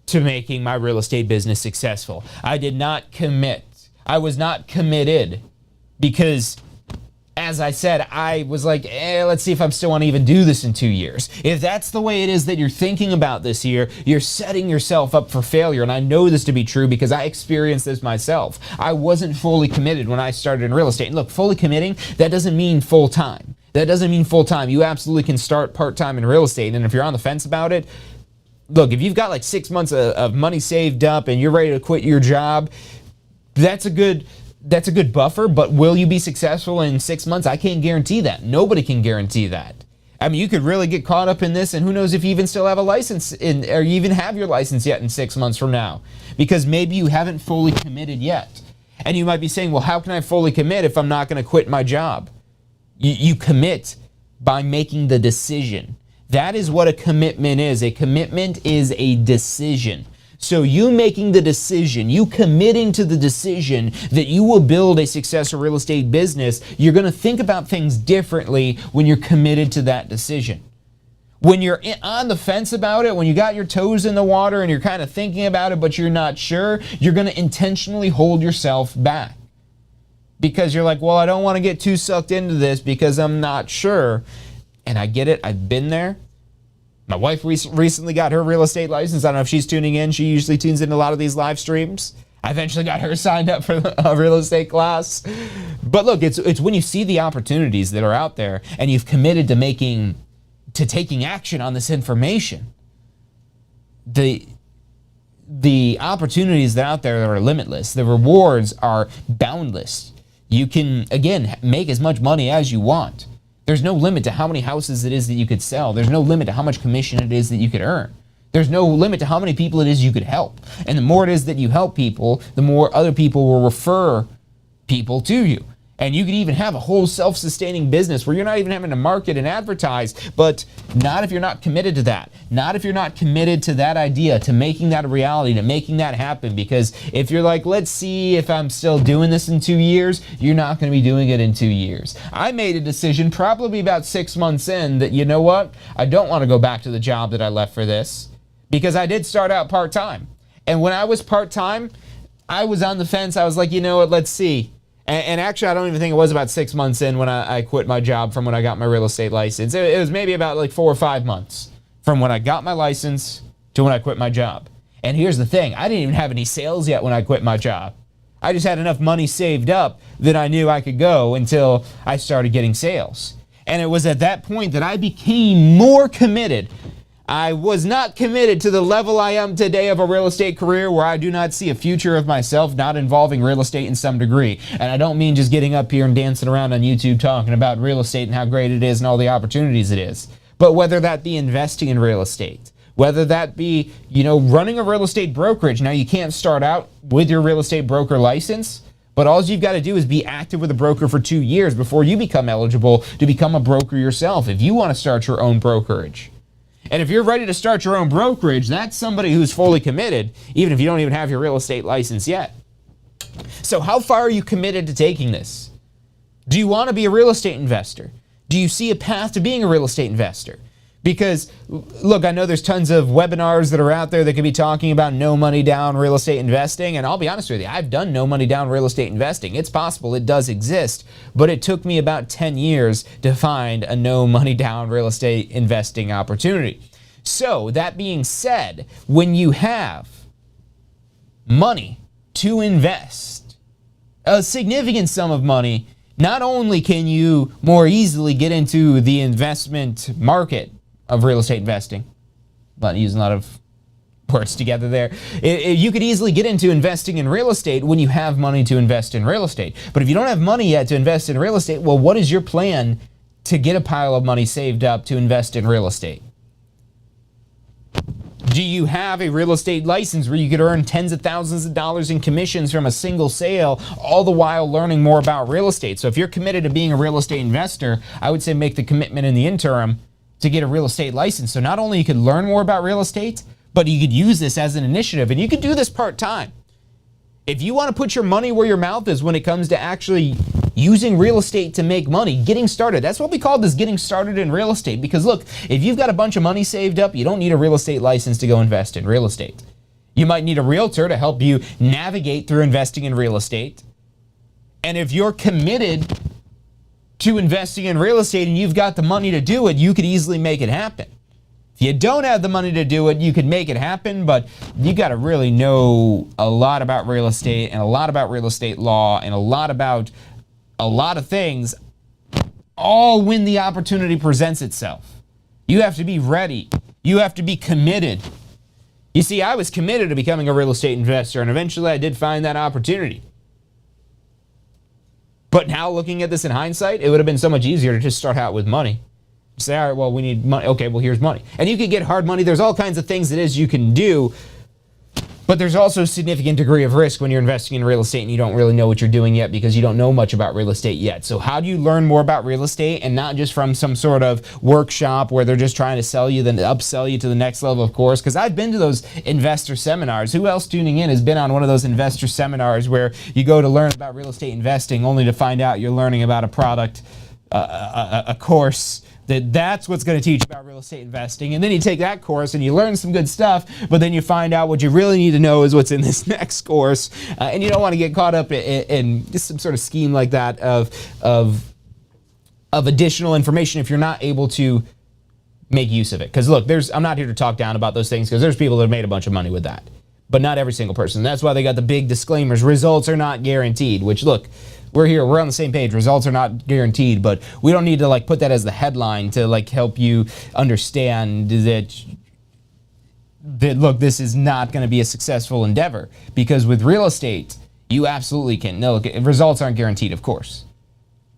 to making my real estate business successful. I did not commit. I was not committed because, as I said, I was like, let's see if I'm still want to even do this in 2 years. If that's the way it is that you're thinking about this year, you're setting yourself up for failure. And I know this to be true because I experienced this myself. I wasn't fully committed when I started in real estate. And look, fully committing, that doesn't mean full time. That doesn't mean full time. You absolutely can start part-time in real estate. And if you're on the fence about it, look, if you've got like 6 months of money saved up and you're ready to quit your job, that's a good buffer. But will you be successful in 6 months? I can't guarantee that. Nobody can guarantee that. I mean, you could really get caught up in this, and who knows if you even still have a license or you even have your license yet in 6 months from now, because maybe you haven't fully committed yet. And you might be saying, well, how can I fully commit if I'm not going to quit my job? You commit by making the decision. That is what a commitment is. A commitment is a decision. So you making the decision, you committing to the decision that you will build a successful real estate business, you're going to think about things differently when you're committed to that decision. When you're on the fence about it, when you got your toes in the water and you're kind of thinking about it but you're not sure, you're going to intentionally hold yourself back. Because you're like, well, I don't want to get too sucked into this because I'm not sure. And I get it. I've been there. My wife recently got her real estate license. I don't know if she's tuning in. She usually tunes into a lot of these live streams. I eventually got her signed up for a real estate class. But look, it's when you see the opportunities that are out there and you've committed to taking action on this information. The opportunities that are out there are limitless. The rewards are boundless. You can, again, make as much money as you want. There's no limit to how many houses it is that you could sell. There's no limit to how much commission it is that you could earn. There's no limit to how many people it is you could help. And the more it is that you help people, the more other people will refer people to you. And you could even have a whole self-sustaining business where you're not even having to market and advertise, but not if you're not committed to that. Not if you're not committed to that idea, to making that a reality, to making that happen. Because if you're like, let's see if I'm still doing this in 2 years, you're not going to be doing it in 2 years. I made a decision probably about 6 months in that, you know what? I don't want to go back to the job that I left for this, because I did start out part-time. And when I was part-time, I was on the fence. I was like, you know what? Let's see. And actually, I don't even think it was about 6 months in when I quit my job from when I got my real estate license. It was maybe about like 4 or 5 months from when I got my license to when I quit my job. And here's the thing. I didn't even have any sales yet when I quit my job. I just had enough money saved up that I knew I could go until I started getting sales. And it was at that point that I became more committed. I was not committed to the level I am today of a real estate career where I do not see a future of myself not involving real estate in some degree. And I don't mean just getting up here and dancing around on YouTube talking about real estate and how great it is and all the opportunities it is. But whether that be investing in real estate, whether that be, running a real estate brokerage. Now, you can't start out with your real estate broker license, But all you've got to do is be active with a broker for 2 years before you become eligible to become a broker yourself if you want to start your own brokerage. And if you're ready to start your own brokerage, that's somebody who's fully committed, even if you don't even have your real estate license yet. So how far are you committed to taking this? Do you want to be a real estate investor? Do you see a path to being a real estate investor? Because, look, I know there's tons of webinars that are out there that could be talking about no money down real estate investing. And I'll be honest with you, I've done no money down real estate investing. It's possible, it does exist. But it took me about 10 years to find a no money down real estate investing opportunity. So, that being said, when you have money to invest, a significant sum of money, not only can you more easily get into the investment market of real estate investing, but using a lot of words together there, you could easily get into investing in real estate when you have money to invest in real estate. But if you don't have money yet to invest in real estate, well, what is your plan to get a pile of money saved up to invest in real estate? Do you have a real estate license where you could earn tens of thousands of dollars in commissions from a single sale, all the while learning more about real estate? So if you're committed to being a real estate investor, I would say make the commitment in the interim to get a real estate license. So not only you could learn more about real estate, but you could use this as an initiative, and you could do this part-time. If you want to put your money where your mouth is when it comes to actually using real estate to make money, getting started. That's what we call this, getting started in real estate. Because look, if you've got a bunch of money saved up, you don't need a real estate license to go invest in real estate. You might need a realtor to help you navigate through investing in real estate. And if you're committed to investing in real estate and you've got the money to do it, you could easily make it happen. If you don't have the money to do it, you could make it happen, but you got to really know a lot about real estate and a lot about real estate law and a lot about a lot of things, all when the opportunity presents itself. You have to be ready. You have to be committed. You see, I was committed to becoming a real estate investor, and eventually I did find that opportunity. But now looking at this in hindsight, it would have been so much easier to just start out with money. Say, all right, well, we need money. Okay, well, here's money. And you can get hard money. There's all kinds of things it is you can do. But there's also a significant degree of risk when you're investing in real estate and you don't really know what you're doing yet because you don't know much about real estate yet. So how do you learn more about real estate, and not just from some sort of workshop where they're just trying to sell you, then upsell you to the next level, of course? Because I've been to those investor seminars. Who else tuning in has been on one of those investor seminars where you go to learn about real estate investing only to find out you're learning about a product, a course, that's what's going to teach you about real estate investing. And then you take that course and you learn some good stuff, but then you find out what you really need to know is what's in this next course. And you don't want to get caught up in just some sort of scheme like that of additional information if you're not able to make use of it. Because look, I'm not here to talk down about those things, because there's people that have made a bunch of money with that. But not every single person. That's why they got the big disclaimers. Results are not guaranteed, which look, we're here, we're on the same page. Results are not guaranteed, but we don't need to put that as the headline to help you understand that look, this is not going to be a successful endeavor. Because with real estate, you absolutely can. No, look, results aren't guaranteed, of course.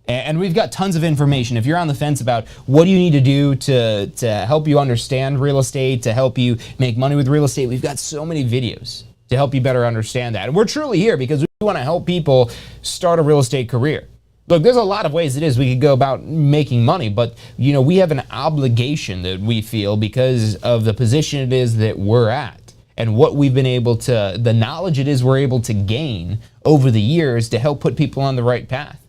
And we've got tons of information. If you're on the fence about what do you need to do to help you understand real estate, to help you make money with real estate, we've got so many videos to help you better understand that. And we're truly here because we want to help people start a real estate career. Look, there's a lot of ways it is we could go about making money, but we have an obligation that we feel because of the position it is that we're at and what we've been able to, the knowledge it is we're able to gain over the years to help put people on the right path.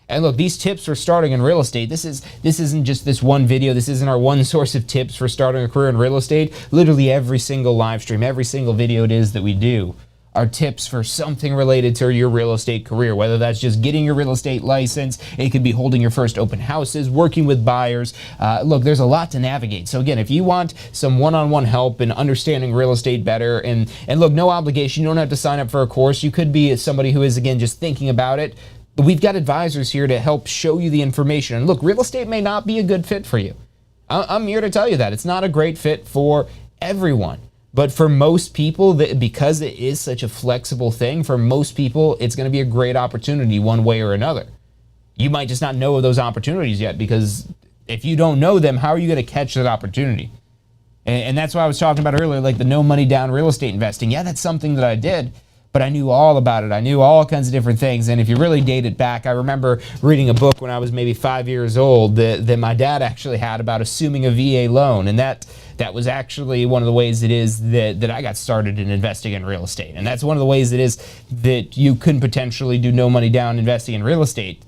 And look, these tips for starting in real estate, this isn't just this one video. This isn't our one source of tips for starting a career in real estate. Literally every single live stream, every single video it is that we do are tips for something related to your real estate career, whether that's just getting your real estate license, it could be holding your first open houses, working with buyers. Look, there's a lot to navigate. So again, if you want some one-on-one help in understanding real estate better, and look, no obligation, you don't have to sign up for a course. You could be somebody who is, again, just thinking about it. But we've got advisors here to help show you the information. And look, real estate may not be a good fit for you. I'm here to tell you that. It's not a great fit for everyone. But for most people, because it is such a flexible thing, for most people, it's going to be a great opportunity one way or another. You might just not know of those opportunities yet, because if you don't know them, how are you going to catch that opportunity? And that's why I was talking about earlier, like the no money down real estate investing. Yeah, that's something that I did. but I knew all about it. I knew all kinds of different things. And if you really date it back, I remember reading a book when I was maybe 5 years old that my dad actually had about assuming a VA loan. And that was actually one of the ways it is that I got started in investing in real estate. And that's one of the ways it is that you can potentially do no money down investing in real estate.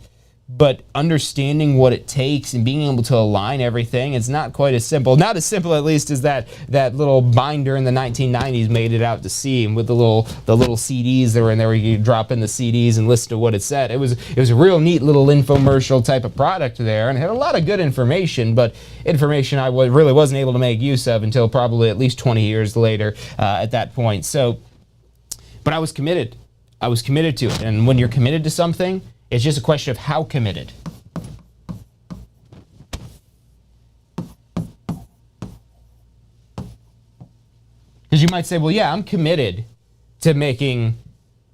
But understanding what it takes and being able to align everything, it's not quite as simple. Not as simple, at least, as that little binder in the 1990s made it out to see, and with the little CDs that were in there where you could drop in the CDs and listen to what it said. It was a real neat little infomercial type of product there, and it had a lot of good information, but information I really wasn't able to make use of until probably at least 20 years later at that point. So, but I was committed. I was committed to it, and when you're committed to something, it's just a question of how committed. Because you might say, well, yeah, I'm committed to making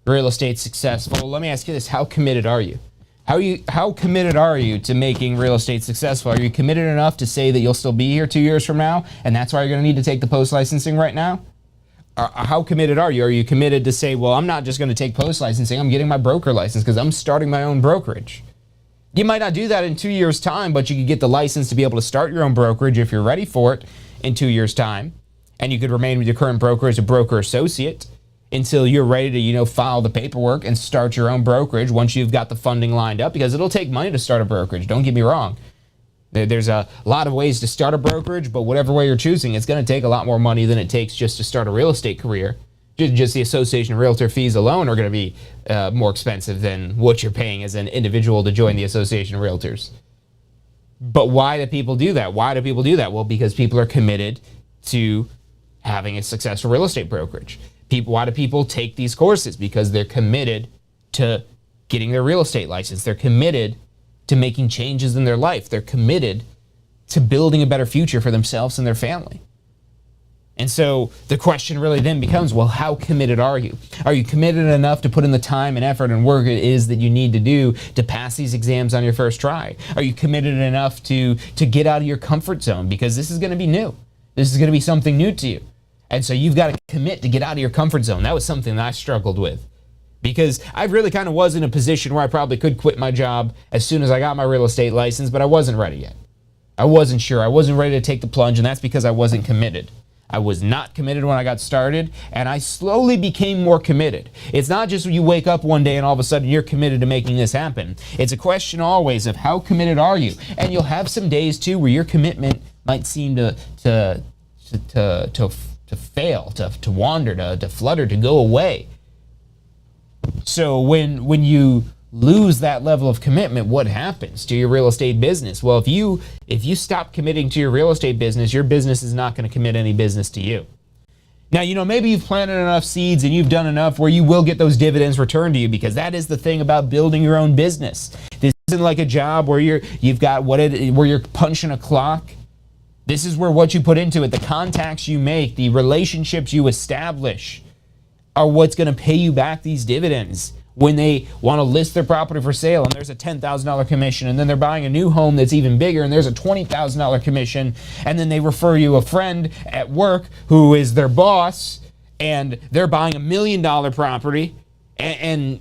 real estate successful. Let me ask you this. How committed are you? How committed are you to making real estate successful? Are you committed enough to say that you'll still be here 2 years from now, and that's why you're going to need to take the post-licensing right now? How committed are you? Are you committed to say, well, I'm not just going to take post-licensing, I'm getting my broker license because I'm starting my own brokerage? You might not do that in 2 years' time, but you could get the license to be able to start your own brokerage if you're ready for it in 2 years' time. And you could remain with your current broker as a broker associate until you're ready to, file the paperwork and start your own brokerage once you've got the funding lined up, because it'll take money to start a brokerage. Don't get me wrong. There's a lot of ways to start a brokerage, but whatever way you're choosing, it's going to take a lot more money than it takes just to start a real estate career. Just the association realtor fees alone are going to be more expensive than what you're paying as an individual to join the association of realtors. But why do people do that? Why do people do that? Well, because people are committed to having a successful real estate brokerage. Why do people take these courses? Because they're committed to getting their real estate license. They're committed to making changes in their life. They're committed to building a better future for themselves and their family. And so the question really then becomes, well, how committed are you? Are you committed enough to put in the time and effort and work it is that you need to do to pass these exams on your first try? Are you committed enough to get out of your comfort zone? Because this is going to be new. This is going to be something new to you. And so you've got to commit to get out of your comfort zone. That was something that I struggled with, because I really kind of was in a position where I probably could quit my job as soon as I got my real estate license, but I wasn't ready yet. I wasn't sure. I wasn't ready to take the plunge, and that's because I wasn't committed. I was not committed when I got started, and I slowly became more committed. It's not just you wake up one day and all of a sudden you're committed to making this happen. It's a question always of how committed are you? And you'll have some days too where your commitment might seem to fail, to wander, to flutter, to go away. So when you lose that level of commitment, what happens to your real estate business? Well, if you stop committing to your real estate business, your business is not going to commit any business to you. Now, maybe you've planted enough seeds and you've done enough where you will get those dividends returned to you, because that is the thing about building your own business. This isn't like a job where where you're punching a clock. This is where what you put into it, the contacts you make, the relationships you establish, are what's going to pay you back these dividends when they want to list their property for sale and there's a $10,000 commission, and then they're buying a new home that's even bigger and there's a $20,000 commission, and then they refer you a friend at work who is their boss and they're buying $1 million property, and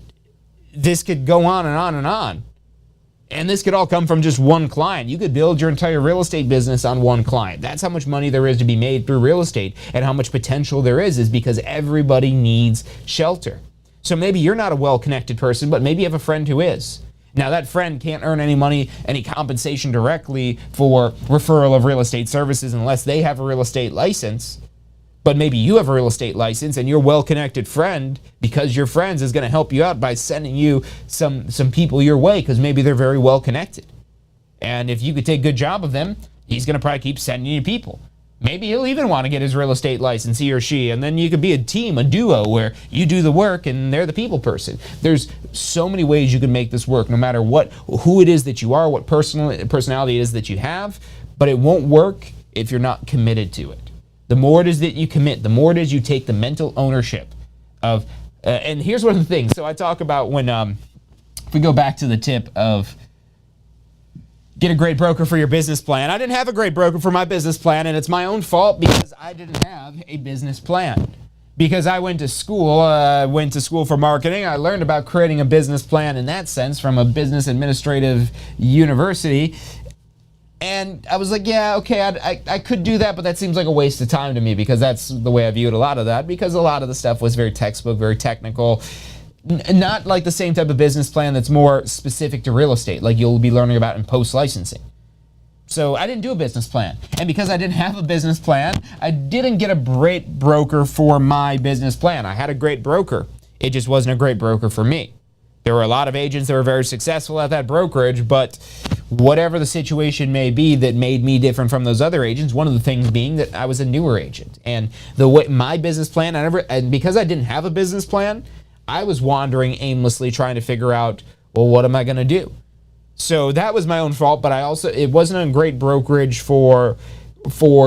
this could go on and on and on. And this could all come from just one client. You could build your entire real estate business on one client. That's how much money there is to be made through real estate, and how much potential there is because everybody needs shelter. So maybe you're not a well-connected person, but maybe you have a friend who is. Now, that friend can't earn any money, any compensation directly for referral of real estate services unless they have a real estate license. But maybe you have a real estate license, and your well-connected friend, because you're friends, is going to help you out by sending you some people your way, because maybe they're very well-connected. And if you could take good job of them, he's going to probably keep sending you people. Maybe he'll even want to get his real estate license, he or she, and then you could be a team, a duo, where you do the work and they're the people person. There's so many ways you can make this work, no matter who it is that you are, what personality it is that you have, but it won't work if you're not committed to it. The more it is that you commit, the more it is you take the mental ownership of, and here's one of the things. So I talk about when, if we go back to the tip of get a great broker for your business plan. I didn't have a great broker for my business plan, and it's my own fault because I didn't have a business plan. because I went to school for marketing. I learned about creating a business plan in that sense from a business administrative university. And I was like, yeah, okay, I could do that, but that seems like a waste of time to me, because that's the way I viewed a lot of that, because a lot of the stuff was very textbook, very technical. Not like the same type of business plan that's more specific to real estate, like you'll be learning about in post-licensing. So I didn't do a business plan. And because I didn't have a business plan, I didn't get a great broker for my business plan. I had a great broker. It just wasn't a great broker for me. There were a lot of agents that were very successful at that brokerage, but whatever the situation may be that made me different from those other agents, one of the things being that I was a newer agent. And the way my business plan, and because I didn't have a business plan, I was wandering aimlessly trying to figure out, well, what am I going to do? So that was my own fault, but it wasn't a great brokerage for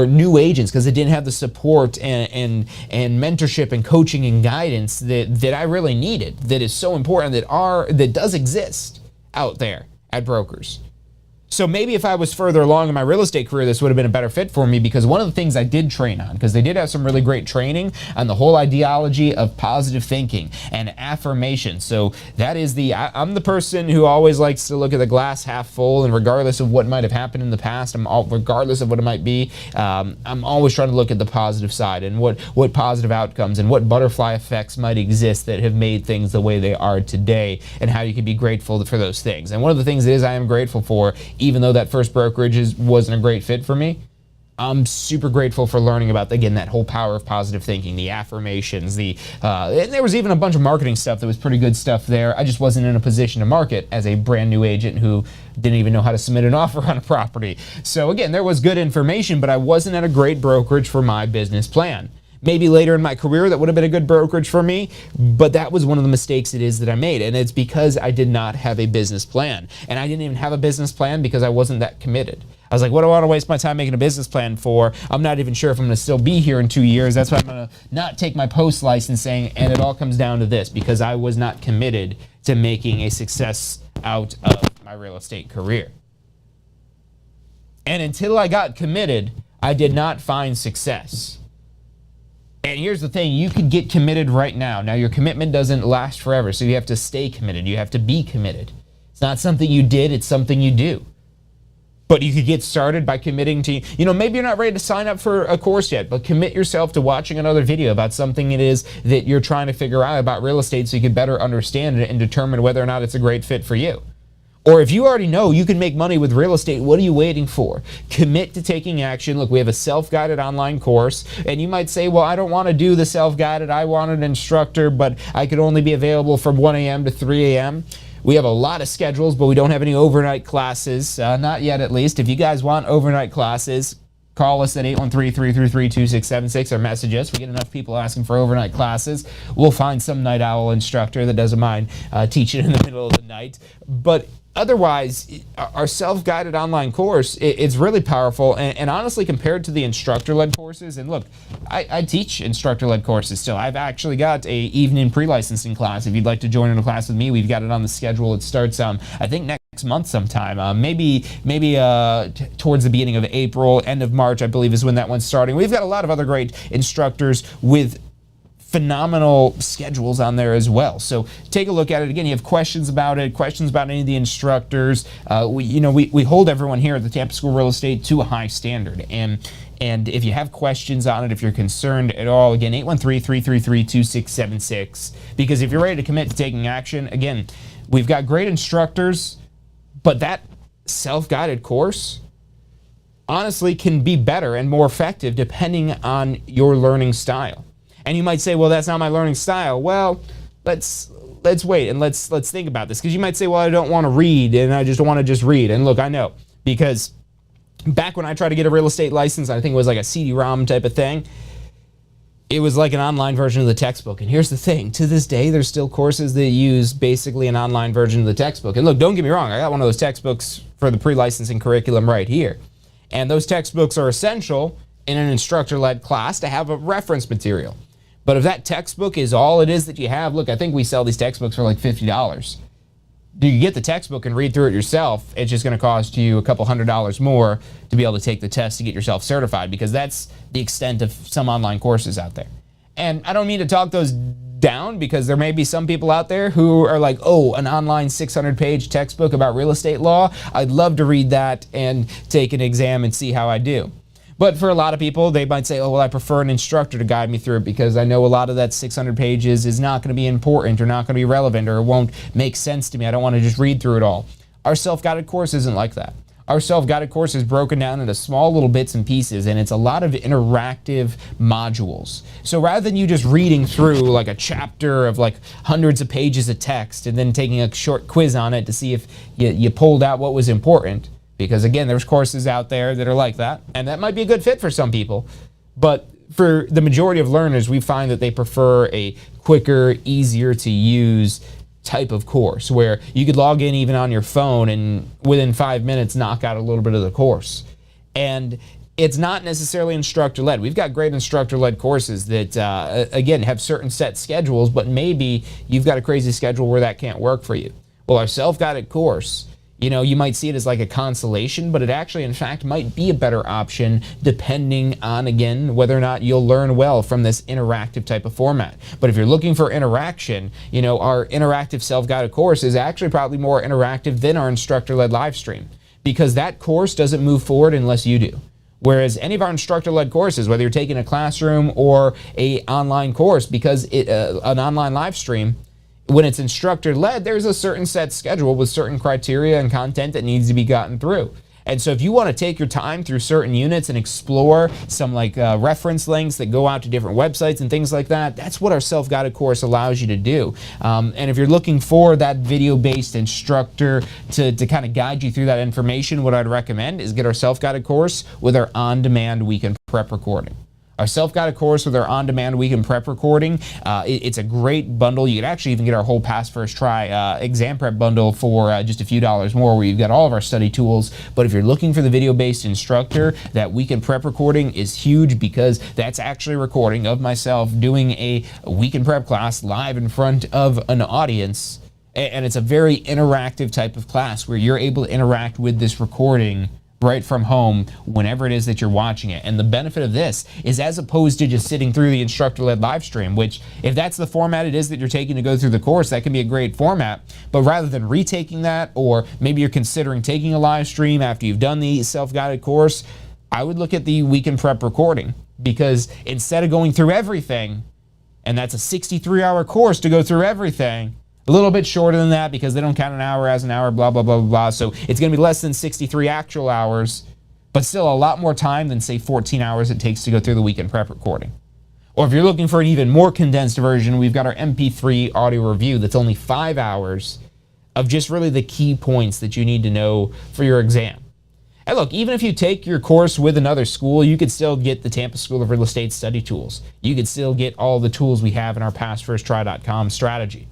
new agents, because it didn't have the support and mentorship and coaching and guidance that I really needed, that is so important, that does exist out there at brokers. So maybe if I was further along in my real estate career, this would have been a better fit for me, because one of the things I did train on, because they did have some really great training on the whole ideology of positive thinking and affirmation. So that is I'm the person who always likes to look at the glass half full, and regardless of what might have happened in the past, regardless of what it might be, I'm always trying to look at the positive side and what positive outcomes and what butterfly effects might exist that have made things the way they are today, and how you can be grateful for those things. And one of the things I am grateful for, even though that first brokerage wasn't a great fit for me, I'm super grateful for learning about, again, that whole power of positive thinking, the affirmations, and there was even a bunch of marketing stuff that was pretty good stuff there. I just wasn't in a position to market as a brand new agent who didn't even know how to submit an offer on a property. So again, there was good information, but I wasn't at a great brokerage for my business plan. Maybe later in my career that would have been a good brokerage for me, but that was one of the mistakes that I made, and it's because I did not have a business plan. And I didn't even have a business plan because I wasn't that committed. I was like, what do I want to waste my time making a business plan for? I'm not even sure if I'm going to still be here in 2 years. That's why I'm going to not take my post licensing, and it all comes down to this, because I was not committed to making a success out of my real estate career. And until I got committed, I did not find success. And here's the thing, you could get committed right now. Now, your commitment doesn't last forever, so you have to stay committed. You have to be committed. It's not something you did, it's something you do. But you could get started by committing to, maybe you're not ready to sign up for a course yet, but commit yourself to watching another video about something it is that you're trying to figure out about real estate, so you can better understand it and determine whether or not it's a great fit for you. Or if you already know you can make money with real estate, what are you waiting for? Commit to taking action. Look, we have a self-guided online course, and you might say, well, I don't want to do the self-guided. I want an instructor, but I could only be available from 1 a.m. to 3 a.m. We have a lot of schedules, but we don't have any overnight classes, not yet at least. If you guys want overnight classes, call us at 813-333-2676 or message us. We get enough people asking for overnight classes. We'll find some night owl instructor that doesn't mind teaching in the middle of the night. But otherwise, our self-guided online course, it's really powerful, and honestly, compared to the instructor-led courses, and look, I teach instructor-led courses still. I've actually got a evening pre-licensing class. If you'd like to join in a class with me, we've got it on the schedule. It starts, I think, next month sometime. Maybe towards the beginning of April, end of March, I believe, is when that one's starting. We've got a lot of other great instructors with phenomenal schedules on there as well. So take a look at it. Again, you have questions about it, questions about any of the instructors. We hold everyone here at the Tampa School of Real Estate to a high standard. And if you have questions on it, if you're concerned at all, again, 813-333-2676. Because if you're ready to commit to taking action, again, we've got great instructors, but that self-guided course honestly can be better and more effective depending on your learning style. And you might say, well, that's not my learning style. Well, let's wait and let's think about this. Because you might say, well, I don't want to read and I just want to just read. And look, I know, because back when I tried to get a real estate license, I think it was like a CD-ROM type of thing. It was like an online version of the textbook. And here's the thing, to this day, there's still courses that use basically an online version of the textbook. And look, don't get me wrong, I got one of those textbooks for the pre-licensing curriculum right here. And those textbooks are essential in an instructor-led class to have a reference material. But if that textbook is all it is that you have, look, I think we sell these textbooks for like $50. You get the textbook and read through it yourself, it's just going to cost you a couple $100 more to be able to take the test to get yourself certified, because that's the extent of some online courses out there. And I don't mean to talk those down, because there may be some people out there who are like, oh, an online 600-page textbook about real estate law, I'd love to read that and take an exam and see how I do. But for a lot of people, they might say, oh, well, I prefer an instructor to guide me through it, because I know a lot of that 600 pages is not going to be important or not going to be relevant, or it won't make sense to me. I don't want to just read through it all. Our self-guided course isn't like that. Our self-guided course is broken down into small little bits and pieces, and it's a lot of interactive modules. So rather than you just reading through like a chapter of like hundreds of pages of text and then taking a short quiz on it to see if you pulled out what was important, because again, there's courses out there that are like that, and that might be a good fit for some people. But for the majority of learners, we find that they prefer a quicker, easier to use type of course where you could log in even on your phone and within 5 minutes knock out a little bit of the course. And it's not necessarily instructor-led. We've got great instructor-led courses that, again, have certain set schedules, but maybe you've got a crazy schedule where that can't work for you. Well, our self-guided course, you might see it as like a consolation, but it actually, in fact, might be a better option depending on, again, whether or not you'll learn well from this interactive type of format. But if you're looking for interaction, our interactive self-guided course is actually probably more interactive than our instructor-led live stream, because that course doesn't move forward unless you do. Whereas any of our instructor-led courses, whether you're taking a classroom or an online course, because an online live stream, when it's instructor-led, there's a certain set schedule with certain criteria and content that needs to be gotten through. And so if you want to take your time through certain units and explore some reference links that go out to different websites and things like that, that's what our self-guided course allows you to do. And if you're looking for that video-based instructor to kind of guide you through that information, what I'd recommend is get our self-guided course with our on-demand weekend prep recording. Our self-guided course with our on-demand weekend prep recording, it's a great bundle. You could actually even get our whole Pass First Try exam prep bundle for just a few dollars more, where you've got all of our study tools. But if you're looking for the video-based instructor, that weekend prep recording is huge, because that's actually a recording of myself doing a weekend prep class live in front of an audience. And it's a very interactive type of class where you're able to interact with this recording right from home whenever it is that you're watching it. And the benefit of this is, as opposed to just sitting through the instructor-led live stream, which if that's the format it is that you're taking to go through the course, that can be a great format. But rather than retaking that, or maybe you're considering taking a live stream after you've done the self-guided course, I would look at the weekend prep recording, because instead of going through everything, and that's a 63-hour course to go through everything, a little bit shorter than that, because they don't count an hour as an hour, blah, blah, blah, blah, blah. So it's going to be less than 63 actual hours, but still a lot more time than, say, 14 hours it takes to go through the weekend prep recording. Or if you're looking for an even more condensed version, we've got our MP3 audio review that's only 5 hours of just really the key points that you need to know for your exam. And look, even if you take your course with another school, you could still get the Tampa School of Real Estate study tools. You could still get all the tools we have in our PassFirstTry.com strategy.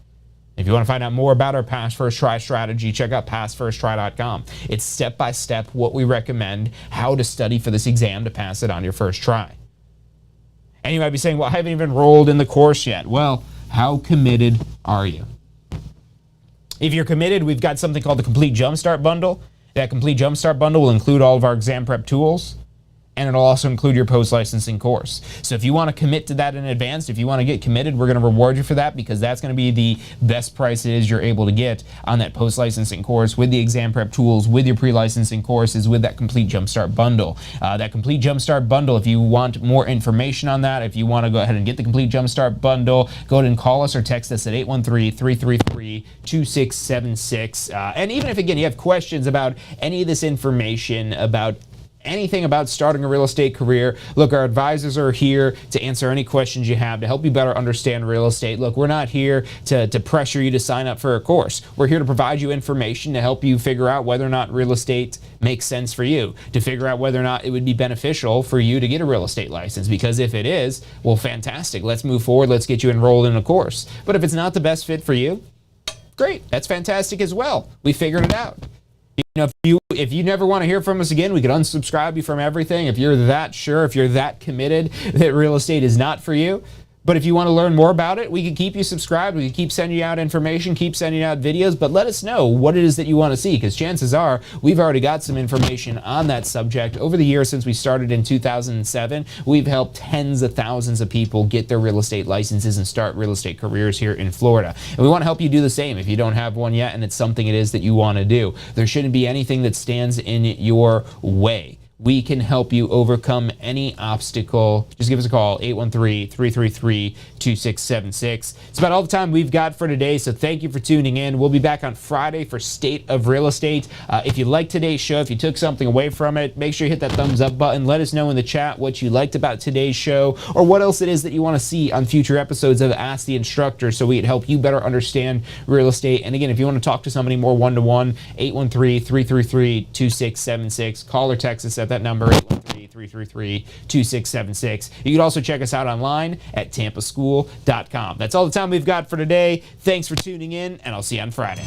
If you want to find out more about our Pass First Try strategy, check out PassFirstTry.com. It's step-by-step what we recommend, how to study for this exam to pass it on your first try. And you might be saying, well, I haven't even enrolled in the course yet. Well, how committed are you? If you're committed, we've got something called the Complete Jumpstart Bundle. That Complete Jumpstart Bundle will include all of our exam prep tools, and it'll also include your post-licensing course. So if you want to commit to that in advance, if you want to get committed, we're going to reward you for that, because that's going to be the best price it is you're able to get on that post-licensing course, with the exam prep tools, with your pre-licensing courses, with that Complete Jumpstart Bundle. That Complete Jumpstart Bundle, if you want more information on that, if you want to go ahead and get the Complete Jumpstart Bundle, go ahead and call us or text us at 813-333-2676. And even if, again, you have questions about any of this information, about anything about starting a real estate career, look, our advisors are here to answer any questions you have, to help you better understand real estate. Look, we're not here to pressure you to sign up for a course. We're here to provide you information to help you figure out whether or not real estate makes sense for you, to figure out whether or not it would be beneficial for you to get a real estate license. Because if it is, well, fantastic. Let's move forward. Let's get you enrolled in a course. But if it's not the best fit for you, great. That's fantastic as well. We figured it out. If you never want to hear from us again, we could unsubscribe you from everything. If you're that sure, if you're that committed that real estate is not for you, But if you want to learn more about it, we can keep you subscribed. We can keep sending you out information, keep sending out videos, but let us know what it is that you want to see, because chances are we've already got some information on that subject. Over the years since we started in 2007, we've helped tens of thousands of people get their real estate licenses and start real estate careers here in Florida. And we want to help you do the same if you don't have one yet and it's something it is that you want to do. There shouldn't be anything that stands in your way. We can help you overcome any obstacle. Just give us a call, 813-333-2676. It's about all the time we've got for today, so thank you for tuning in. We'll be back on Friday for State of Real Estate. If you liked today's show, if you took something away from it, make sure you hit that thumbs up button. Let us know in the chat what you liked about today's show or what else it is that you want to see on future episodes of Ask the Instructor so we can help you better understand real estate. And again, if you want to talk to somebody more one-to-one, 813-333-2676. Call or text us at that number, 813-333-2676. You can also check us out online at tampaschool.com. That's all the time we've got for today. Thanks for tuning in, and I'll see you on Friday.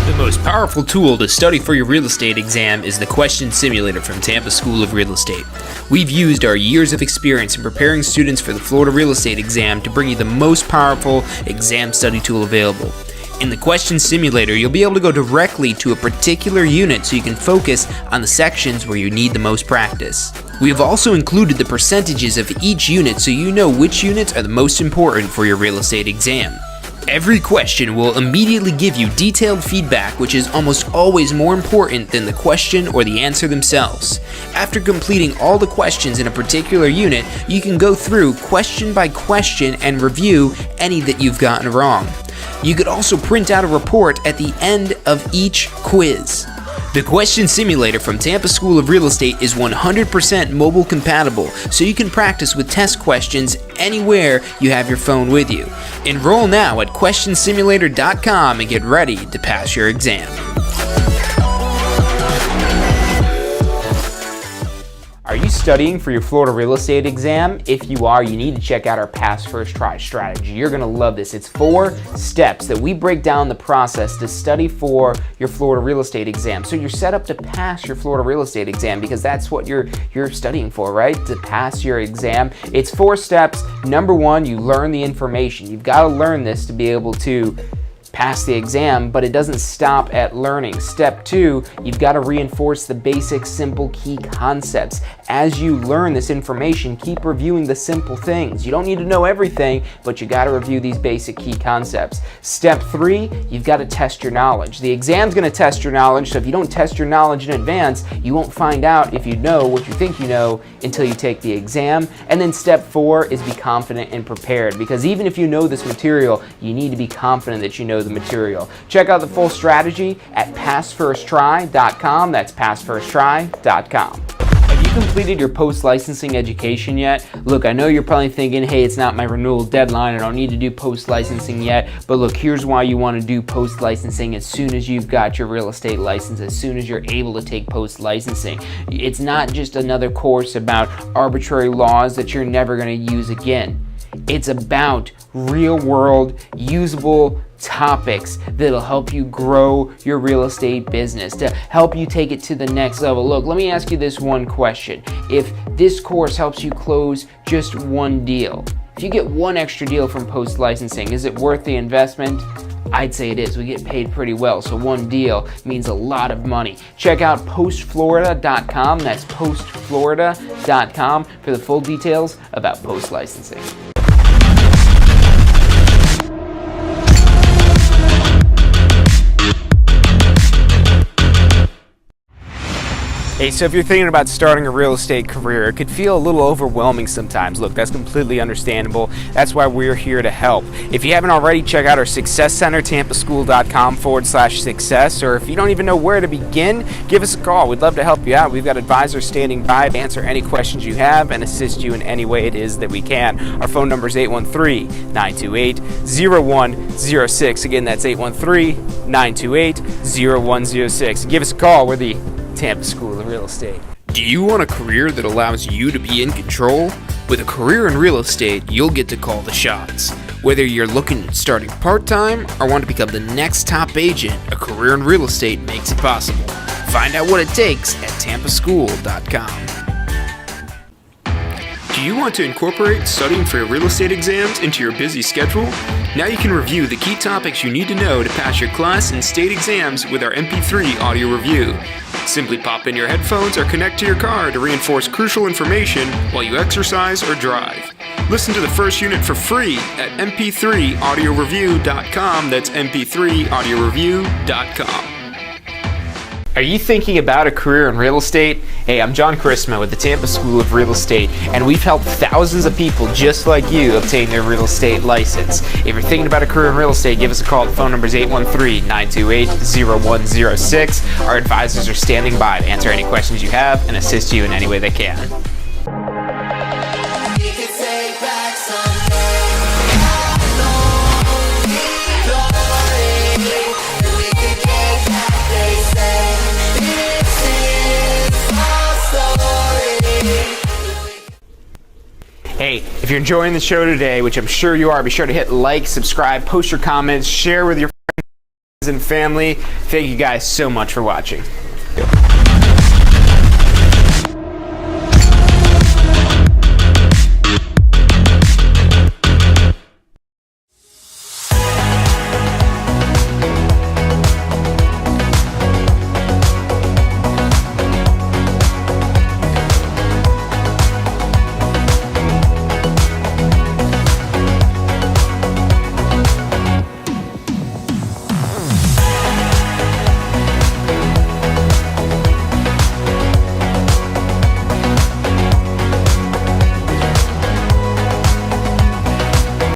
The most powerful tool to study for your real estate exam is the Question Simulator from Tampa School of Real Estate. We've used our years of experience in preparing students for the Florida real estate exam to bring you the most powerful exam study tool available. In the Question Simulator, you'll be able to go directly to a particular unit so you can focus on the sections where you need the most practice. We have also included the percentages of each unit so you know which units are the most important for your real estate exam. Every question will immediately give you detailed feedback, which is almost always more important than the question or the answer themselves. After completing all the questions in a particular unit, you can go through question by question and review any that you've gotten wrong. You could also print out a report at the end of each quiz. The Question Simulator from Tampa School of Real Estate is 100% mobile compatible, so you can practice with test questions anywhere you have your phone with you. Enroll now at questionsimulator.com and get ready to pass your exam. Are you studying for your Florida real estate exam? If you are, you need to check out our Pass First Try strategy. You're going to love this. It's 4 steps that we break down the process to study for your Florida real estate exam. So you're set up to pass your Florida real estate exam because that's what you're studying for, right? To pass your exam. It's 4 steps. Number 1, you learn the information. You've got to learn this to be able to pass the exam, but it doesn't stop at learning. Step 2, you've got to reinforce the basic, simple, key concepts. As you learn this information, keep reviewing the simple things. You don't need to know everything, but you got to review these basic key concepts. Step 3, you've got to test your knowledge. The exam's going to test your knowledge, so if you don't test your knowledge in advance, you won't find out if you know what you think you know until you take the exam. And then step 4 is be confident and prepared, because even if you know this material, you need to be confident that you know the material. Check out the full strategy at passfirsttry.com. That's passfirsttry.com. Have you completed your post-licensing education yet? Look, I know you're probably thinking, hey, it's not my renewal deadline, I don't need to do post-licensing yet, but look, here's why you want to do post-licensing as soon as you've got your real estate license, as soon as you're able to take post-licensing. It's not just another course about arbitrary laws that you're never going to use again. It's about real-world, usable topics that'll help you grow your real estate business, to help you take it to the next level. Look, let me ask you this one question. If this course helps you close just one deal, if you get one extra deal from post-licensing, is it worth the investment? I'd say it is. We get paid pretty well, so one deal means a lot of money. Check out postflorida.com. That's postflorida.com for the full details about post-licensing. Hey, so if you're thinking about starting a real estate career, it could feel a little overwhelming sometimes. Look, that's completely understandable. That's why we're here to help. If you haven't already, check out our Success Center, tampaschool.com/success, or if you don't even know where to begin, give us a call. We'd love to help you out. We've got advisors standing by to answer any questions you have and assist you in any way it is that we can. Our phone number is 813-928-0106. Again, that's 813-928-0106. Give us a call. We're the Tampa School of Real Estate. Do you want a career that allows you to be in control? With a career in real estate, you'll get to call the shots. Whether you're looking at starting part-time or want to become the next top agent, a career in real estate makes it possible. Find out what it takes at tampaschool.com. Do you want to incorporate studying for your real estate exams into your busy schedule? Now you can review the key topics you need to know to pass your class and state exams with our MP3 audio review. Simply pop in your headphones or connect to your car to reinforce crucial information while you exercise or drive. Listen to the first unit for free at mp3audioreview.com. That's mp3audioreview.com. Are you thinking about a career in real estate? Hey, I'm John Chrisma with the Tampa School of Real Estate, and we've helped thousands of people just like you obtain their real estate license. If you're thinking about a career in real estate, give us a call. The phone number is 813-928-0106. Our advisors are standing by to answer any questions you have and assist you in any way they can. Hey, if you're enjoying the show today, which I'm sure you are, be sure to hit like, subscribe, post your comments, share with your friends and family. Thank you guys so much for watching.